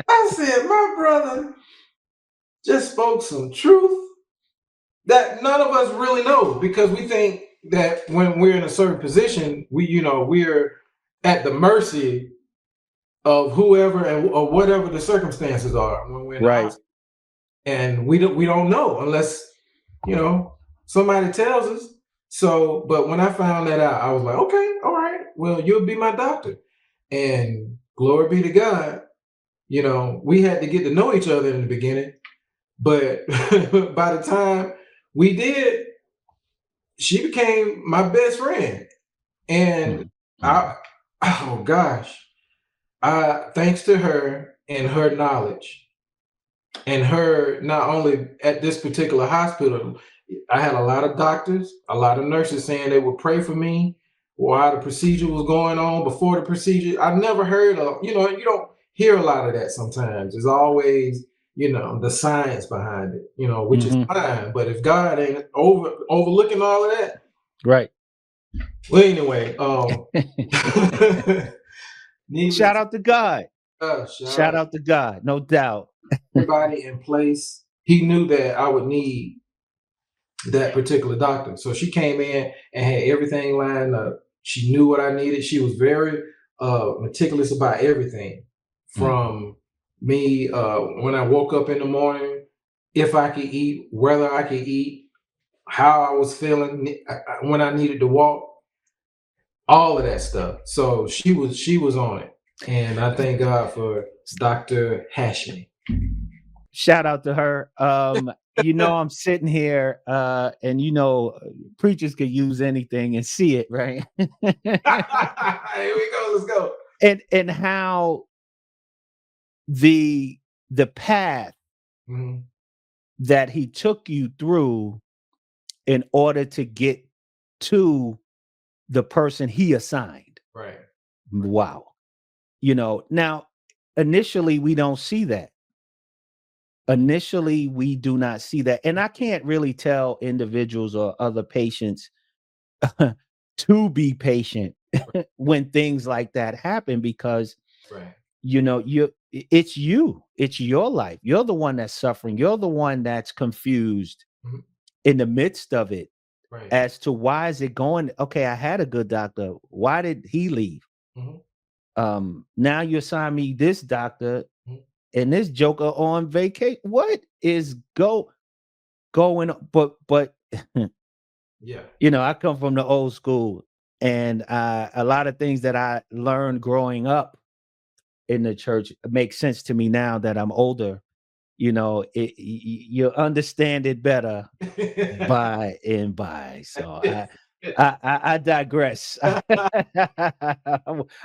I said, my brother just spoke some truth that none of us really know, because we think that when we're in a certain position, we're at the mercy of whoever or whatever the circumstances are when we're in the Right. hospital. And we don't know unless, somebody tells us. So, but when I found that out, I was like, okay, all right, well, you'll be my doctor. And glory be to God, we had to get to know each other in the beginning, but by the time we did, she became my best friend. And Mhm. Mhm. I, oh gosh, thanks to her and her knowledge, and her not only at this particular hospital, I had a lot of doctors, a lot of nurses saying they would pray for me. why the procedure was going on before the procedure. I've never heard of, you don't hear a lot of that sometimes. There's always, the science behind it, which is Mhm. fine. But if God ain't overlooking all of that, Right. well, anyway, Shout needless out to God. to shout Shout out out to God, no doubt. everybody in place. He knew that I would need that particular doctor. So she came in and had everything lined up. She knew what I needed. She was very meticulous about everything Mm. from me when I woke up in the morning, if I could eat, whether I could eat, how I was feeling when I needed to walk, all of that stuff. So she was on it. And I thank God for Dr. Hashmi. Shout out to her. I'm sitting here, and preachers could use anything and see it, right? Here we go. Let's go. And how the path Mhm. that he took you through in order to get to the person he assigned. Right. Wow. Now initially we don't see that. Initially we do not see that. And I can't really tell individuals or other patients to be patient when things like that happen because Right. it's you. It's your life. You're the one that's suffering. You're the one that's confused Mhm. in the midst of it Right. as to why is it going okay, I had a good doctor. Why did he leave? Mhm. Now you assign me this doctor Mhm. and this joker on vacation. What is going on? But Yeah. I come from the old school, and a lot of things that I learned growing up in the church make sense to me now that I'm older. You understand it better by and by. So I digress.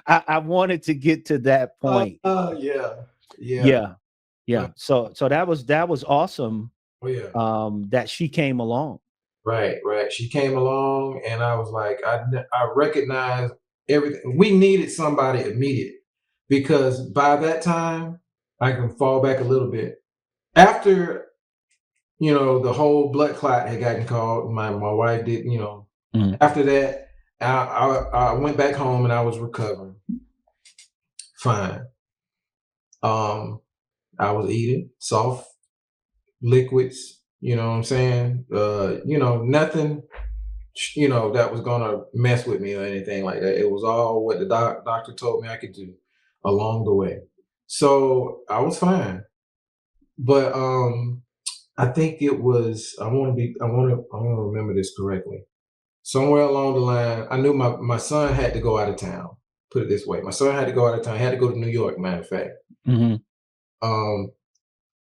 I wanted to get to that point. Yeah. Yeah. Yeah, yeah. So that was awesome. Oh yeah. That she came along. Right. Right. She came along, and I was like, I recognized everything. We needed somebody immediate because by that time, I can fall back a little bit after the whole blood clot had gotten called. My wife did. Mhm. After that, I went back home and I was recovering fine. Um, I was eating soft liquids, you know what I'm saying? Nothing, that was gonna mess with me or anything like that. It was all what the doctor told me I could do along the way. So I was fine. But I think it was I wanna remember this correctly. Somewhere along the line, I knew my son had to go out of town. Put it this way. My son had to go out of town. He had to go to New York, matter of fact. Mhm. Um,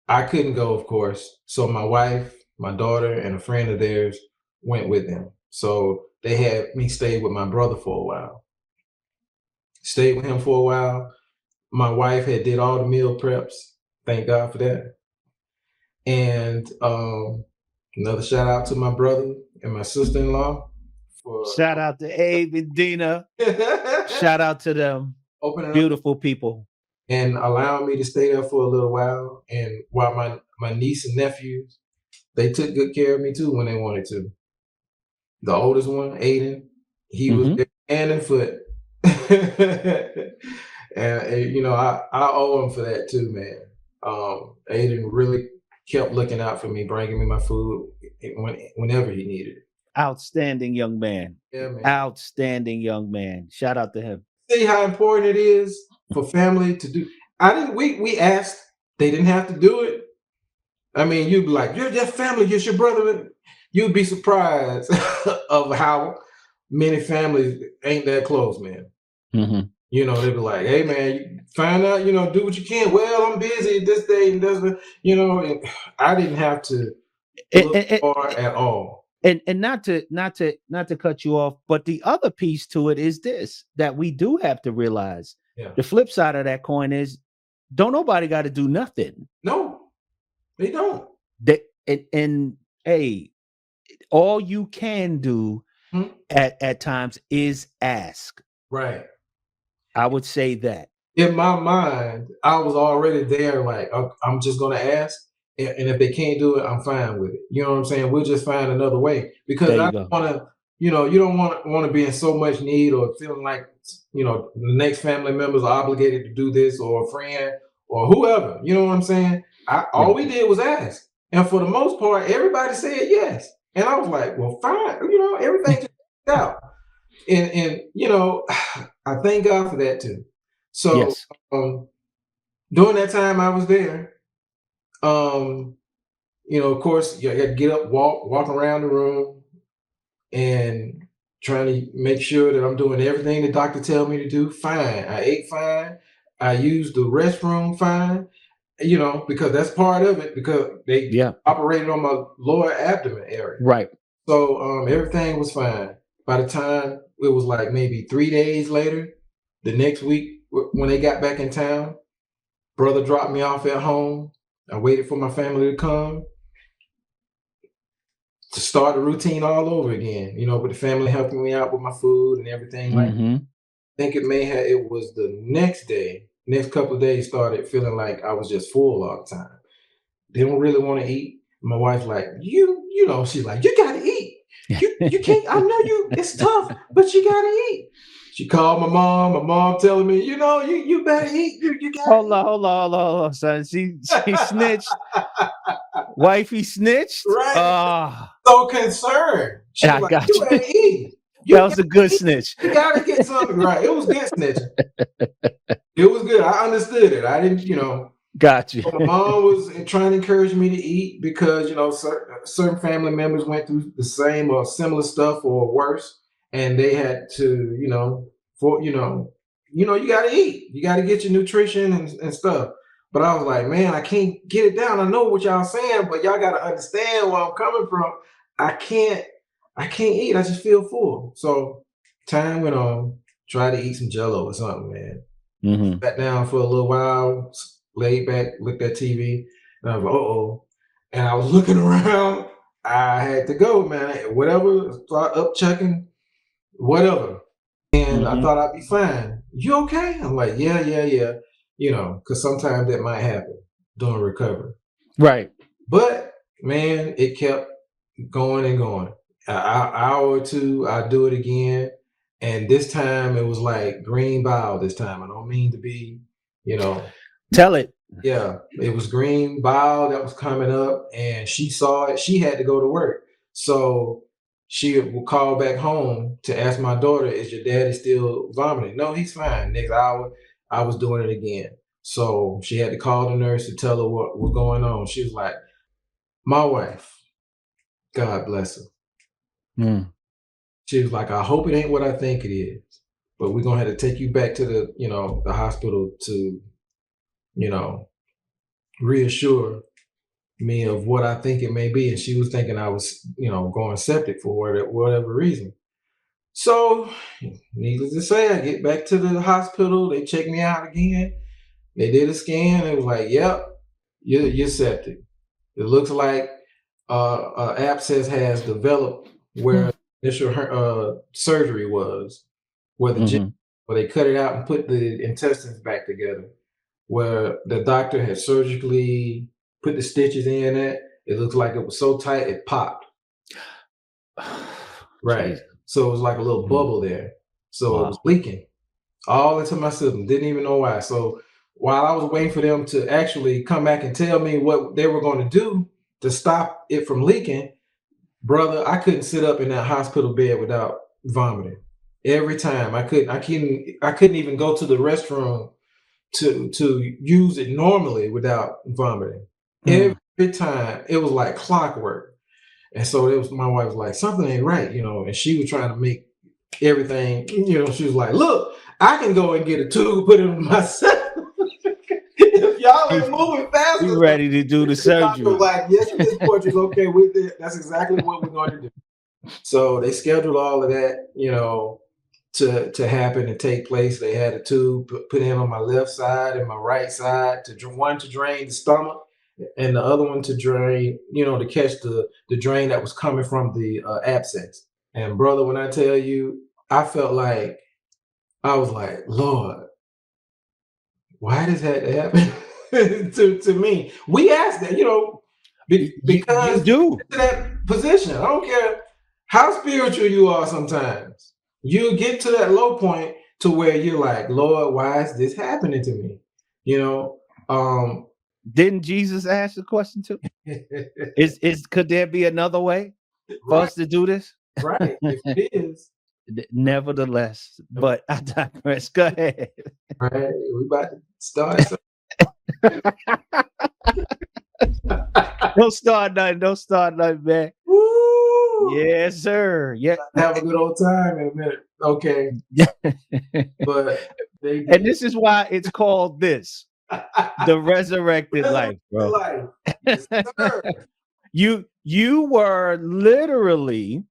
I couldn't go, of course. So my wife, my daughter, and a friend of theirs went with them. So they had me stay with my brother for a while. Stayed with him for a while. My wife had did all the meal preps. Thank God for that. And another shout out to my brother and my sister-in-law for Shout out to Abe and Dina. Shout out to them. opening up Beautiful people. and allowing me to stay there for a little while. And while my niece and nephews, they took good care of me too when they wanted to. The oldest one, Aiden, he was Mhm. there hand and foot. And I owe him for that too, man. Aiden really kept looking out for me, bringing me my food whenever he needed it. Outstanding young man. Yeah, man. Outstanding young man. Shout out to him. See how important it is for family to do. I didn't. We asked. They didn't have to do it. I mean, you'd be like, "You're just family. You're your brother." You'd be surprised of how many families ain't that close, man. Mhm. They'd be like, "Hey, man, you find out. Do what you can." Well, I'm busy this day and this. And I didn't have to And, look and, far at all. and not to cut you off, but the other piece to it is this that we do have to realize. Yeah. The flip side of that coin is don't nobody got to do nothing. No, they don't. And hey, all you can do Mhm. at times is ask. Right. I would say that. In my mind, I was already there. Like, I'm just gonna ask, and if they can't do it, I'm fine with it. You know what I'm saying? We'll just find another way because There I you don't go. want to. You don't want to be in so much need or feeling like the next family member is obligated to do this or a friend or whoever. You know what I'm saying? All Right. we did was ask, and for the most part, everybody said yes. And I was like, well, fine. Everything just worked out, and I thank God for that too. So Yes. during that time I was there, um, of course, you got to get up, walk around the room, and trying to make sure that I'm doing everything the doctor tell me to do. Fine, I ate fine. I used the restroom fine. Because that's part of it. Because they Yeah. operated on my lower abdomen area, Right. so everything was fine. By the time it was like maybe 3 days later, the next week when they got back in town, brother dropped me off at home. I waited for my family to come to start the routine all over again. With the family helping me out with my food and everything. Like, I Mm-hmm. think it was the next couple of days, started feeling like I was just full all the time. Didn't really want to eat. My wife's like, she's like, you gotta eat. You can't. I know you. It's tough, but you gotta eat. She called my mom. My mom telling me, you better eat. You gotta Hold eat. on, hold on, hold on, hold on, son. She snitched. Wifey snitched. Right. Ah, So concerned. She I was like, got you you. ain't eating. That You was gotta a good eat. snitch. You gotta get something right. It was good snitching. It was good. I understood it. I didn't. Got you. My mom was trying to encourage me to eat because certain family members went through the same or similar stuff or worse, and they had to for you got to eat, you got to get your nutrition and stuff. But I was like, man, I can't get it down. I know what y'all saying, but y'all got to understand where I'm coming from. I can't I can't eat. I just feel full. So time went on. Tried to eat some Jello or something, man. Mm-hmm. Sat down for a little while, laid back, looked at TV, and I was like, uh-oh. And I was looking around. I had to go, man. Whatever, start up checking, whatever. And I Mm-hmm. thought I'd be fine. You okay? I'm like, yeah, yeah, yeah. Because sometimes that might happen during recovery. Right. But man, it kept going and going. An hour or two, I do it again, and this time it was like green bile. This time, I don't mean to be, you know, Tell it. yeah, it was green bile that was coming up, and she saw it. She had to go to work, so she will call back home to ask my daughter, "Is your daddy still vomiting?" No, he's fine. Next hour, I was doing it again, so she had to call the nurse to tell her what was going on. She was like, "My wife, God bless her." Mm. She was like, "I hope it ain't what I think it is, but we're gonna have to take you back to the hospital to, you know, reassure me of what I think it may be." And she was thinking I was, going septic for whatever reason. So, needless to say, I get back to the hospital. They check me out again. They did a scan. It was like, "Yep, you're septic. It looks like abscess has developed where initial surgery was, where Mm-hmm. where they cut it out and put the intestines back together, where the doctor had surgically put the stitches in it. It looks like it was so tight it popped." Right. Jesus. So it was like a little Mm. bubble there. So it was Wow. leaking all into my system. Didn't even know why. So while I was waiting for them to actually come back and tell me what they were going to do to stop it from leaking, brother, I couldn't sit up in that hospital bed without vomiting. Every time I couldn't even go to the restroom to use it normally without vomiting. Mm. Every time it was like clockwork. And so it was, my wife was like, something ain't right, and she was trying to make everything, she was like, look, I can go and get a tube, put it in myself. If y'all He, ain't moving fast he enough. ready to do the The doctor was surgery. like, yes, Miss Porter's okay with it. That's exactly what we're going to do. So they scheduled all of that, to happen and take place. They had a tube put in on my left side and my right side, one to drain the stomach, and the other one to drain, to catch the drain that was coming from the abscess. And brother, when I tell you, I felt like I was like, Lord, why does that happen to me? We ask that, You because you do. get to that position. I don't care how spiritual you are sometimes. You get to that low point to where you're like, Lord, why is this happening to me? You know, um, Didn't Jesus ask the question too? Is could there be another way for right, us to do this? right. If it is, Nevertheless, but I digress. Go ahead. right, we about to start something. Don't start nothing. Don't start nothing, man. Woo! Yes, sir. Yeah. Have a good old time in a minute. Okay, but they And did. this is why it's called this, the resurrected life, Resurrected bro. life. Yes, sir. You were literally,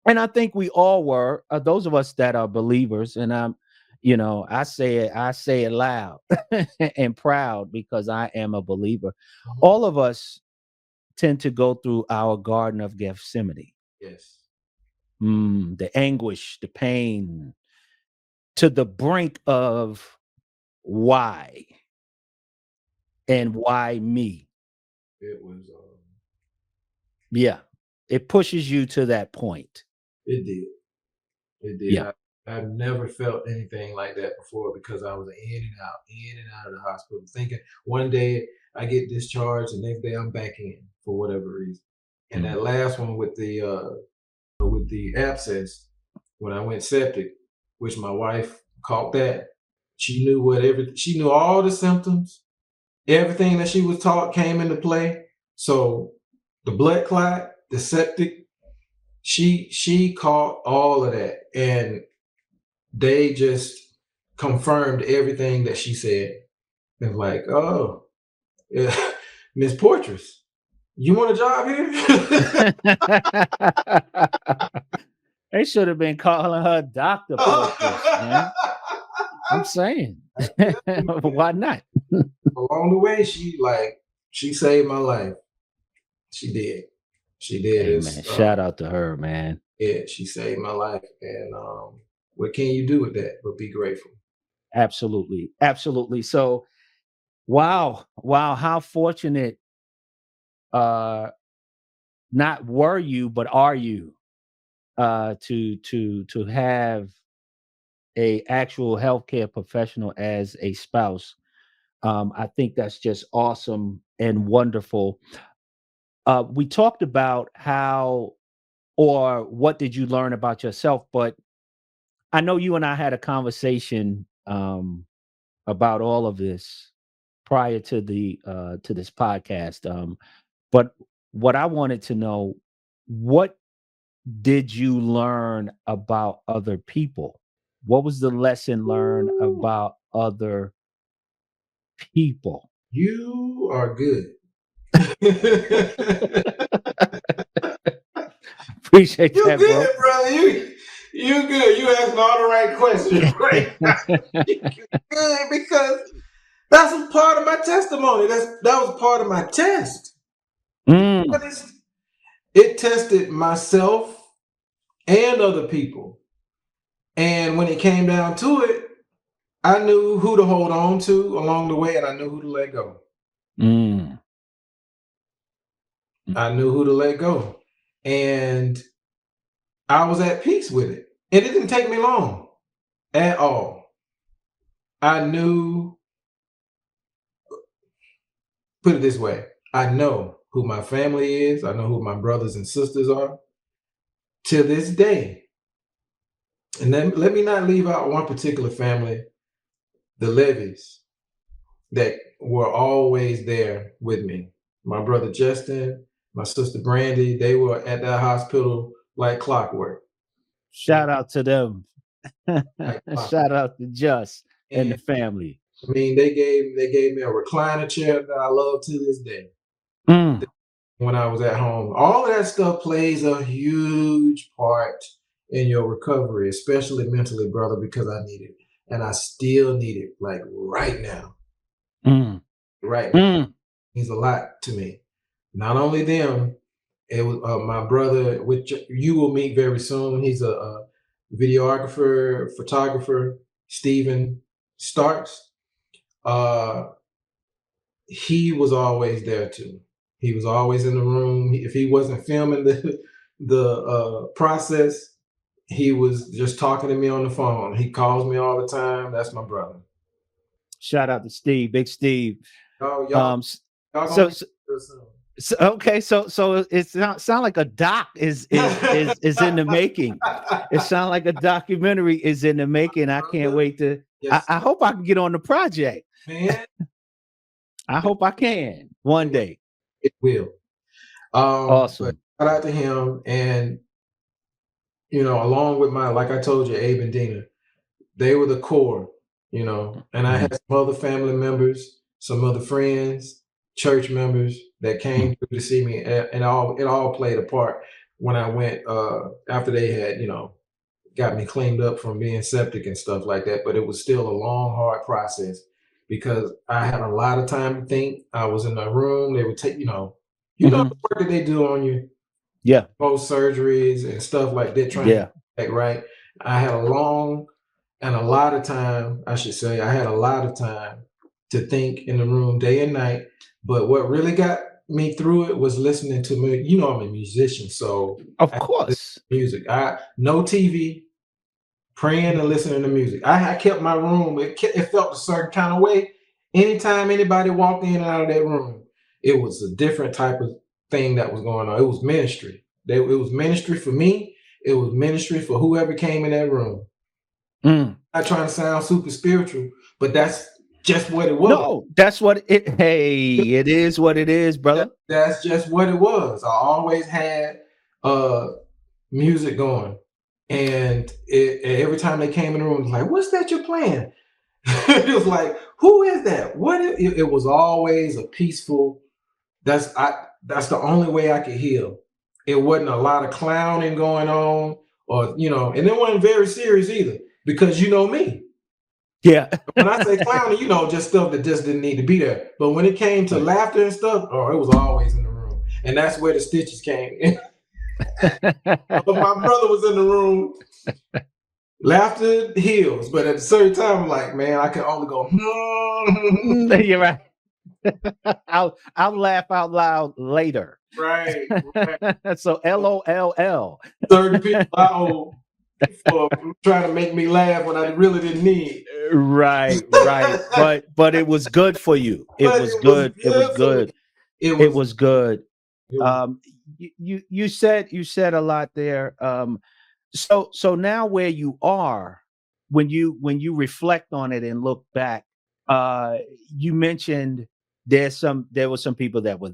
and I think we all were, those of us that are believers, and I say it loud and proud because I am a believer. All of us tend to go through our Garden of Gethsemane. Yes. The anguish, the pain, to the brink of why and why me. It was. Yeah, it pushes you to that point. It did. It did. Yeah. I've never felt anything like that before because I was in and out of the hospital, thinking one day I get discharged, the next day I'm back in for whatever reason. And Mm. that last one with the abscess, when I went septic, which my wife caught that, she knew all the symptoms, everything that she was taught came into play. So the blood clot, the septic, she caught all of that, and they just confirmed everything that she said. It's like, oh, yeah, Miss Poythress, you want a job here? They should have been calling her Dr. Poythress, man. I'm saying. Why not? Along the way, she saved my life. She did. She did. Hey, man, shout out to her, man. Yeah, she saved my life, and what can you do with that but be grateful? Absolutely. Absolutely. So, wow. Wow. How fortunate uh not were you, but are you to have a actual healthcare professional as a spouse. I think that's just awesome and wonderful. We talked about how or what did you learn about yourself, but I know you and I had a conversation about all of this prior to this podcast. But what I wanted to know, what did you learn about other people? What was the lesson learned Ooh, about other people? you are good. Appreciate You that, bro. good, brother. You good. You asking all the right questions right now. You good because that's a part of my testimony. That was part of my test. Mm, It tested myself and other people. And when it came down to it, I knew who to hold on to along the way, and I knew who to let go. mm, I knew who to let go. And I was at peace with it. And it didn't take me long at all. I knew, put it this way, I know who my family is. I know who my brothers and sisters are to this day. And then let me not leave out one particular family, the Levies, that were always there with me. My brother Justin, my sister Brandy, they were at that hospital like clockwork. Shout out to them. Like Shout clockwork. out to Just and the And family. I mean, they gave me a recliner chair that I love to this day. Mm, When I was at home, all of that stuff plays a huge part in your recovery, especially mentally, brother, because I need it, and I still need it, like right now. mm, Right now, it mm. means a lot to me. Not only them, It was my brother, which you will meet very soon. He's a videographer, photographer, Stephen Starks. Uh, he was always there too. He was always in the room. If he wasn't filming the process, he was just talking to me on the phone. He calls me all the time. That's my brother. Shout out to Steve, Big Steve. Oh, Um, y'all gonna so, meet real soon. okay, so it sound like a doc is in the making. It sounds like a documentary is in the making. I can't wait to. Yes, I hope I can get on the project. man. I hope I can one day. It will. But Awesome. shout out to him, and along with like I told you, Abe and Dina, they were the core, and I Mhm, had some other family members, some other friends, church members that mhm, came through to see me, and it all played a part when I went after they had got me cleaned up from being septic and stuff like that. But it was still a long, hard process because I had a lot of time to think. I was in a room. They would take, mhm. the work that they do on you, Yeah, post surgeries and stuff like that, trying to yeah. get back right. I had a long and a lot of time, I should say, I had a lot of time to think in the room day and night. But what really got me through it was listening to me. I'm a musician, so Of I listen course. to music. I no TV, praying and listening to music. I kept my room. It felt a certain kind of way. Anytime anybody walked in and out of that room, it was a different type of thing that was going on. It was ministry. It was ministry for me. It was ministry for whoever came in that room. Mm. Not trying to sound super spiritual, but that's just what it was. No, that's what it. Hey, it is what it is, brother. That's just what it was. I always had uh music going, and every time they came in the room, it was like, "What's that you're playing?" It was like, "Who is that?" It was always a peaceful. That's the only way I could heal. It wasn't a lot of clowning going on, or and it wasn't very serious either, because you know me. Yeah. When I say clowning, just stuff that just didn't need to be there. But when it came to Right. laughter and stuff, oh, it was always in the room, and that's where the stitches came in. But my brother was in the room. Laughter heals, but at the certain time, I'm like, man, I can only go. You're right. I'll laugh out loud later. Right, right. So LOLL. Certain people I owe for trying to make me laugh when I really didn't need. Right, right. But it was good for you. It But was it was good. It was good for me. good. It It was. was good. It was. Um you said a lot there. So now where you are, when you reflect on it and look back, uh you mentioned there were some people that were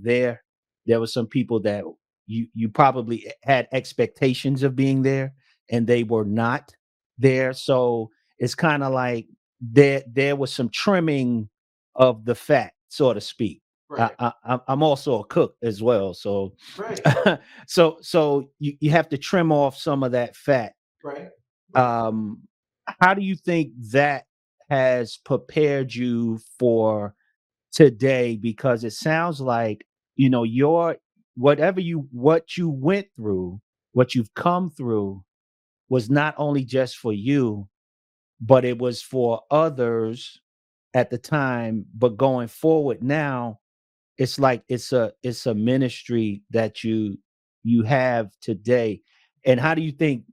there were some people that you probably had expectations of being there and they were not there, so it's kind of like there was some trimming of the fat, so to speak. Right, I'm also a cook as well, so right, so you have to trim off some of that fat. right, right. um how do you think that has prepared you for today, because it sounds like your what you went through, what you've come through, was not only just for you, but it was for others at the time, but going forward now, it's like it's a ministry that you have today. And how do you think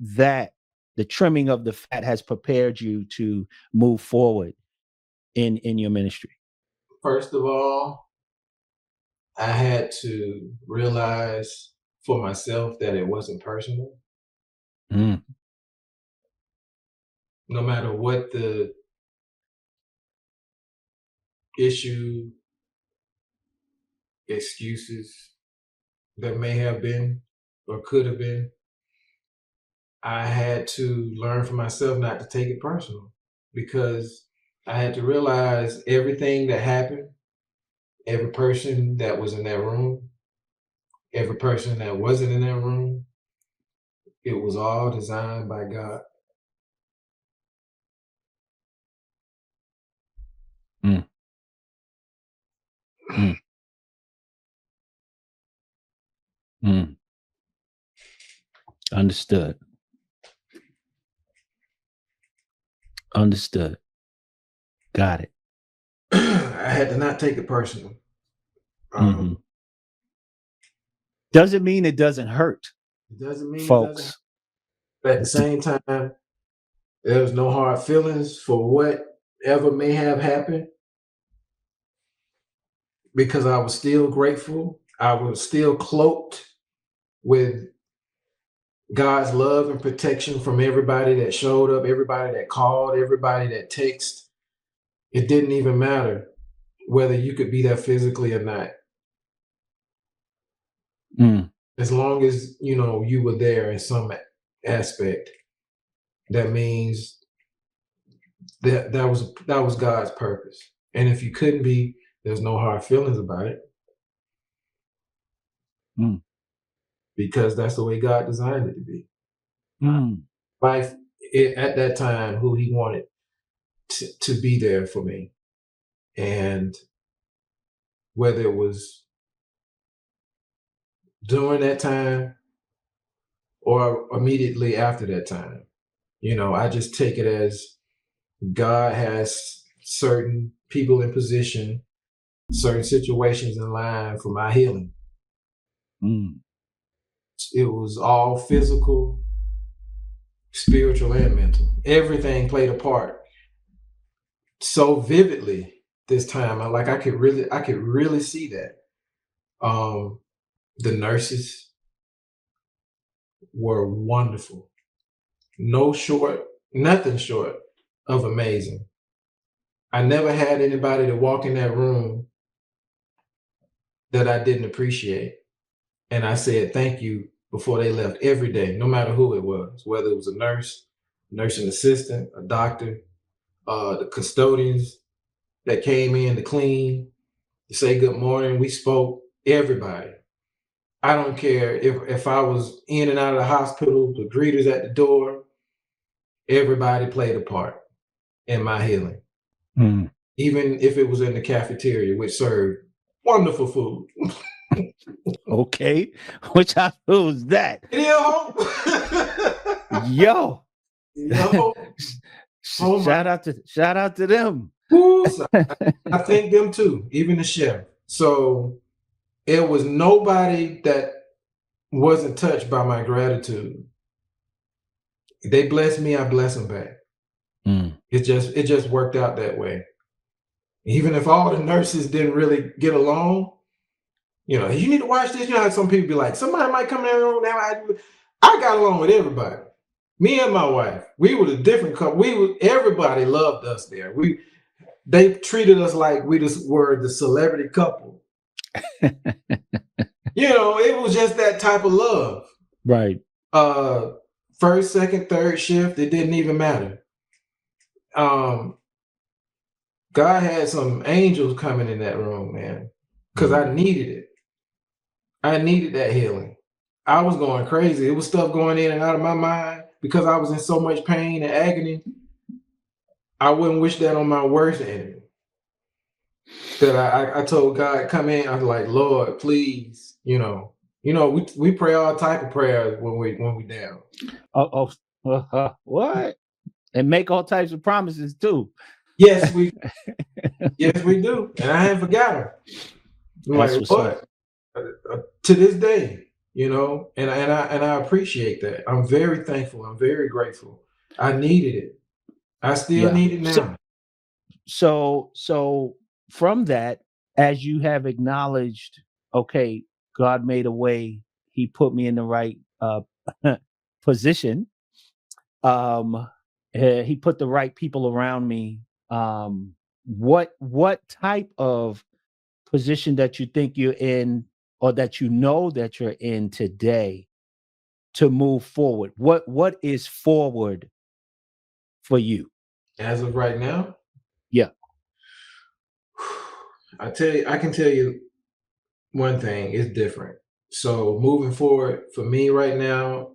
that the trimming of the fat has prepared you to move forward in your ministry? First of all, I had to realize for myself that it wasn't personal. Mm, No matter what the issue, excuses that may have been or could have been, I had to learn for myself not to take it personal, because I had to realize everything that happened, every person that was in that room, every person that wasn't in that room, it was all designed by God. mm, mm. Mm. Understood. Understood. Got it. I had to not take it personal. Mhm. Doesn't mean it doesn't hurt, It doesn't mean it doesn't. folks. But at the same time, there was no hard feelings for whatever may have happened because I was still grateful. I was still cloaked with God's love and protection from everybody that showed up, everybody that called, everybody that texted. It didn't even matter whether you could be there physically or not. Mm. As long as you were there in some aspect, that means that was God's purpose. And if you couldn't be, there's no hard feelings about it. Mm. Because that's the way God designed it to be. Mm. Life at that time, who He wanted to be there for me, and whether it was during that time or immediately after that time, I just take it as God has certain people in position, certain situations in line for my healing. Mm. It was all physical, spiritual, and mental. Everything played a part so vividly this time. I could really see that. The nurses were wonderful. Nothing short of amazing. I never had anybody to walk in that room that I didn't appreciate. And I said thank you before they left every day, no matter who it was, whether it was a nurse, nursing assistant, a doctor, the custodians that came in to clean, to say good morning. We spoke, everybody. I don't care if I was in and out of the hospital, the greeters at the door, everybody played a part in my healing. Mm. Even if it was in the cafeteria, which served wonderful food. Okay. Which hospital was that? Yo, Yo. yo, oh my, Shout out to them. so I thank them too, even the chef. So it was nobody that wasn't touched by my gratitude. They bless me, I bless them back. Mm. It just worked out that way. Even if all the nurses didn't really get along, you need to watch this. You know how some people be like, somebody might come in the room now. I got along with everybody. Me and my wife, we were a different couple. Everybody loved us there. They treated us like we just were the celebrity couple. It was just that type of love. Right. First, second, third shift, it didn't even matter. God had some angels coming in that room, man, because I needed it. I needed that healing. I was going crazy. It was stuff going in and out of my mind because I was in so much pain and agony. I wouldn't wish that on my worst enemy. That I told God, come in. I was like, Lord, please, we pray all type of prayers when we down. What? And make all types of promises too. Yes, we do. And I haven't forgot her. I'm That's like, what's Lord, up. to this day, and I appreciate that. I'm very thankful. I'm very grateful. I needed it. I still Yeah. need it now. So from that, as you have acknowledged, okay, God made a way. He put me in the right position. He put the right people around me. What type of position that you think you're in, or that that you're in today, to move forward? What is forward for you? As of right now, Yeah. I can tell you one thing, it's different. So moving forward for me right now,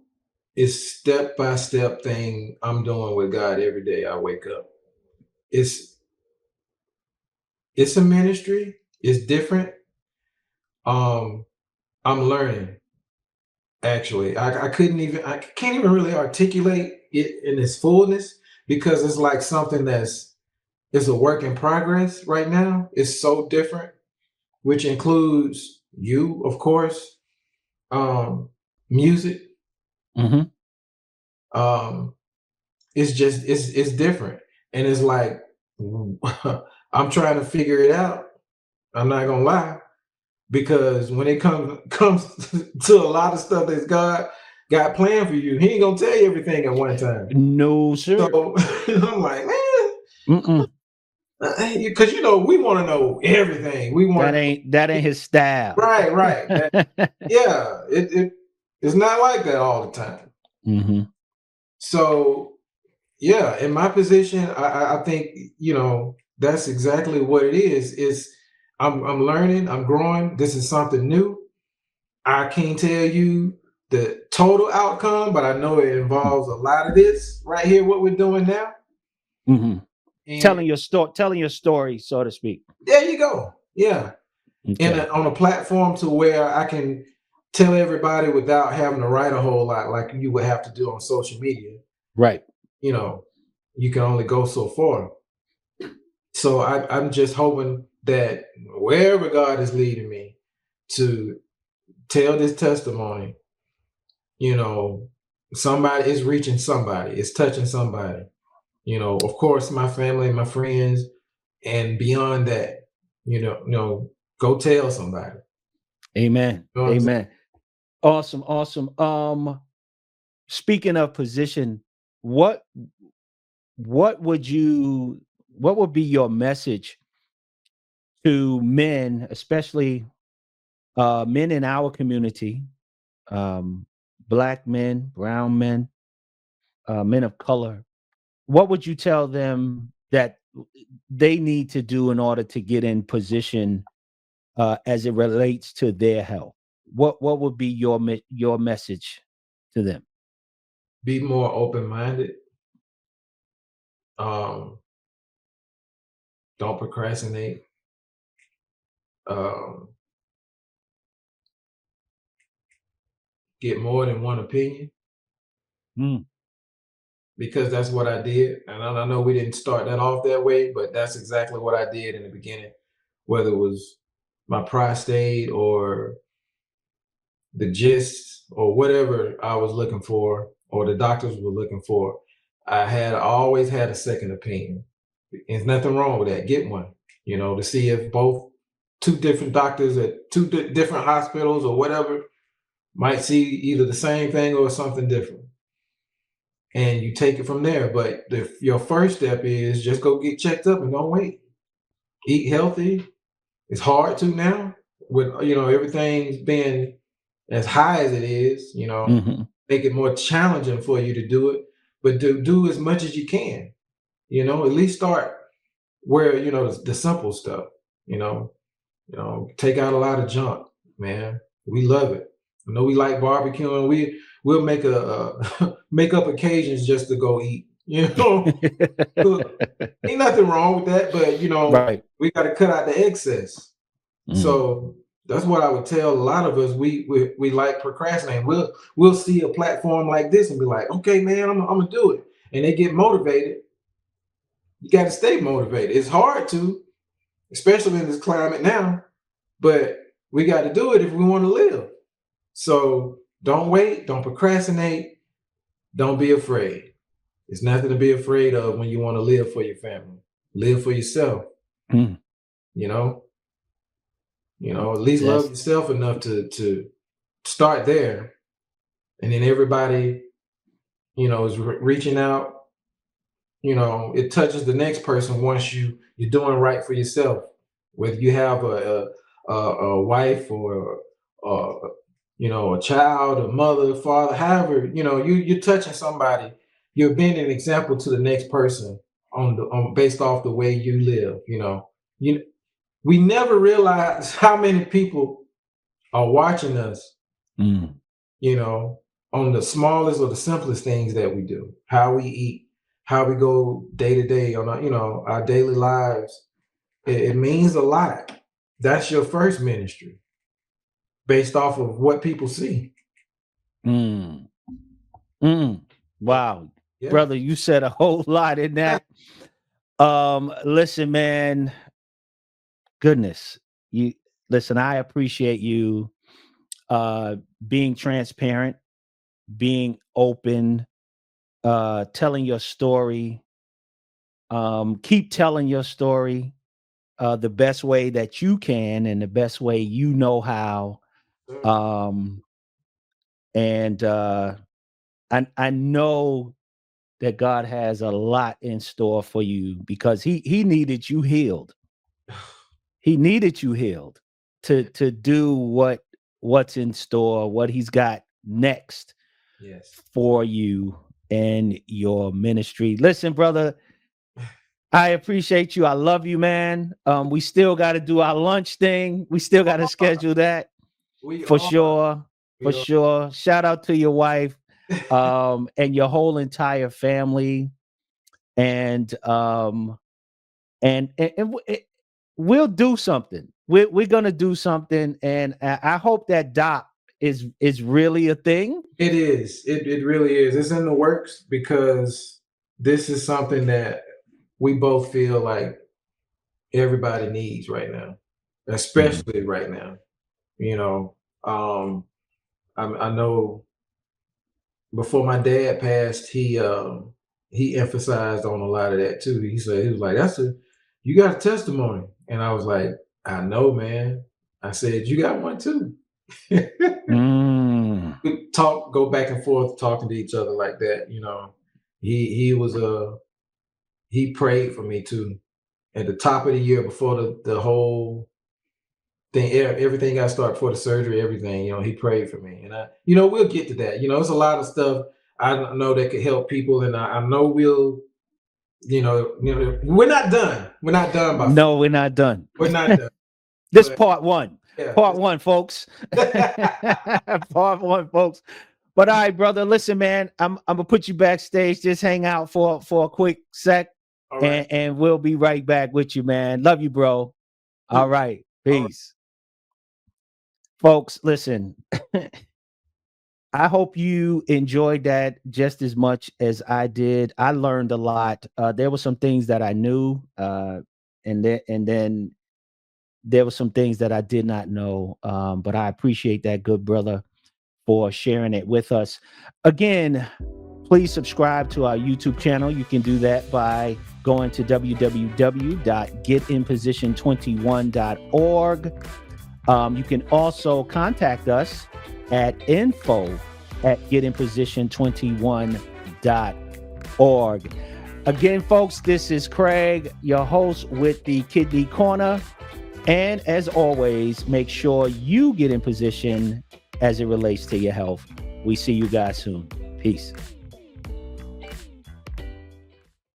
it's step by step thing I'm doing with God every day I wake up. It's a ministry. It's different. I'm learning. Actually, I can't even really articulate it in its fullness because it's like something that's it's a work in progress right now. It's so different, which includes you, of course, music. Hmm. Um, it's just it's different, and it's like I'm trying to figure it out. I'm not gonna lie because when it comes to a lot of stuff that God got planned for you, He ain't gonna tell you everything at one time. No, sir. So I'm like, man, Mm-mm. because we want to know everything. We want to That ain't his style. right, right. Yeah, it's not like that all the time. Hmm. So yeah, in my position, I think that's exactly what it is. Is I'm learning, I'm growing. This is something new. I can't tell you the total outcome, but I know it involves a lot of this right here, what we're doing now. Hmm. And Telling your story, so to speak. there you go. Yeah. Okay. On a platform to where I can tell everybody without having to write a whole lot like you would have to do on social media. Right. You know, you can only go so far. So I'm just hoping that wherever God is leading me to tell this testimony, you know, somebody is reaching somebody, it's touching somebody. Of course, my family, my friends, and beyond that, go tell somebody. Amen. You know what I'm saying? Amen. Awesome. Awesome. Speaking of position, what what would you what would be your message to men, especially men in our community, um, black men, brown men, men of color? What would you tell them that they need to do in order to get in position as it relates to their health? What would be your message to them? Be more open-minded. Um, don't procrastinate. Um, get more than one opinion Mm, because that's what I did. And I know we didn't start that off that way, but that's exactly what I did in the beginning, whether it was my prostate or the gist or whatever I was looking for or the doctors were looking for. I always had a second opinion. There's nothing wrong with that. Get one, to see if both two different doctors at two different hospitals or whatever might see either the same thing or something different. And you take it from there. But your first step is just go get checked up and don't wait. Eat healthy. It's hard to now with everything's been as high as it is, mhm. make it more challenging for you to do it. But do as much as you can, at least start where the simple stuff, you know, take out a lot of junk, man. We love it. I know we like barbecuing. We'll make make up occasions just to go eat. So ain't nothing wrong with that, but Right. we got to cut out the excess. Mm, So that's what I would tell a lot of us. We like procrastinating. We'll see a platform like this and be like, okay, man, I'm gonna do it, and they get motivated. You got to stay motivated. It's hard to, especially in this climate now, but we got to do it if we want to live. So don't wait, don't procrastinate, don't be afraid. There's nothing to be afraid of when you want to live for your family. Live for yourself, mm. you know, at least love That's yourself enough to start there. And then everybody, is reaching out, it touches the next person once you're doing right for yourself. Whether you have a wife or a child, a mother, father, however, you're touching somebody. You're being an example to the next person on based off the way you live. You we never realize how many people are watching us. mm. You know, on the smallest or the simplest things that we do, how we eat, how we go day to day on our daily lives. It means a lot. That's your first ministry based off of what people see. Mm. Mm. Wow. Yeah. Brother, you said a whole lot in that. Listen, man, goodness. You listen, I appreciate you being transparent, being open, telling your story. Keep telling your story the best way that you can and the best way you know how. Sure. And I know that God has a lot in store for you because he needed you healed. He needed you healed to do what's in store, what he's got next Yes. for you and your ministry. Listen, brother, I appreciate you. I love you, man. We still got to do our lunch thing. We still got to schedule that We for are. sure. For We are. sure. Shout out to your wife and your whole entire family. And we'll do something. We're gonna do something, and I hope that doc is really a thing. It is. It really is. It's in the works because this is something that we both feel like everybody needs right now, Mhm. especially right now. You know, um, I know before my dad passed, he emphasized on a lot of that too. He was like, "That's a you got a testimony," and I was like, "I know, man." I said, "You got one too." Mm. We talk, go back and forth, talking to each other like that. You know, he was he prayed for me too. At the top of the year, before the whole thing, everything got started before the surgery, everything. You know, he prayed for me, and we'll get to that. You know, it's a lot of stuff I don't know that could help people, and I know we'll, we're not done. We're not done by. No, we're not done. We're not done. This But part one. yeah, Part one, folks. Part one, folks. But all right, brother. Listen, man. I'm gonna put you backstage. Just hang out for a quick sec, all right. and we'll be right back with you, man. Love you, bro. All right. All right. Peace. Folks, listen. I hope you enjoyed that just as much as I did. I learned a lot. There were some things that I knew, and then there were some things that I did not know. But I appreciate that, good brother, for sharing it with us. Again, please subscribe to our YouTube channel. You can do that by going to www.getinposition21.org. You can also contact us at info@getinposition21.org. Again, folks, this is Craig, your host with the Kidney Corner. And as always, make sure you get in position as it relates to your health. We see you guys soon. Peace.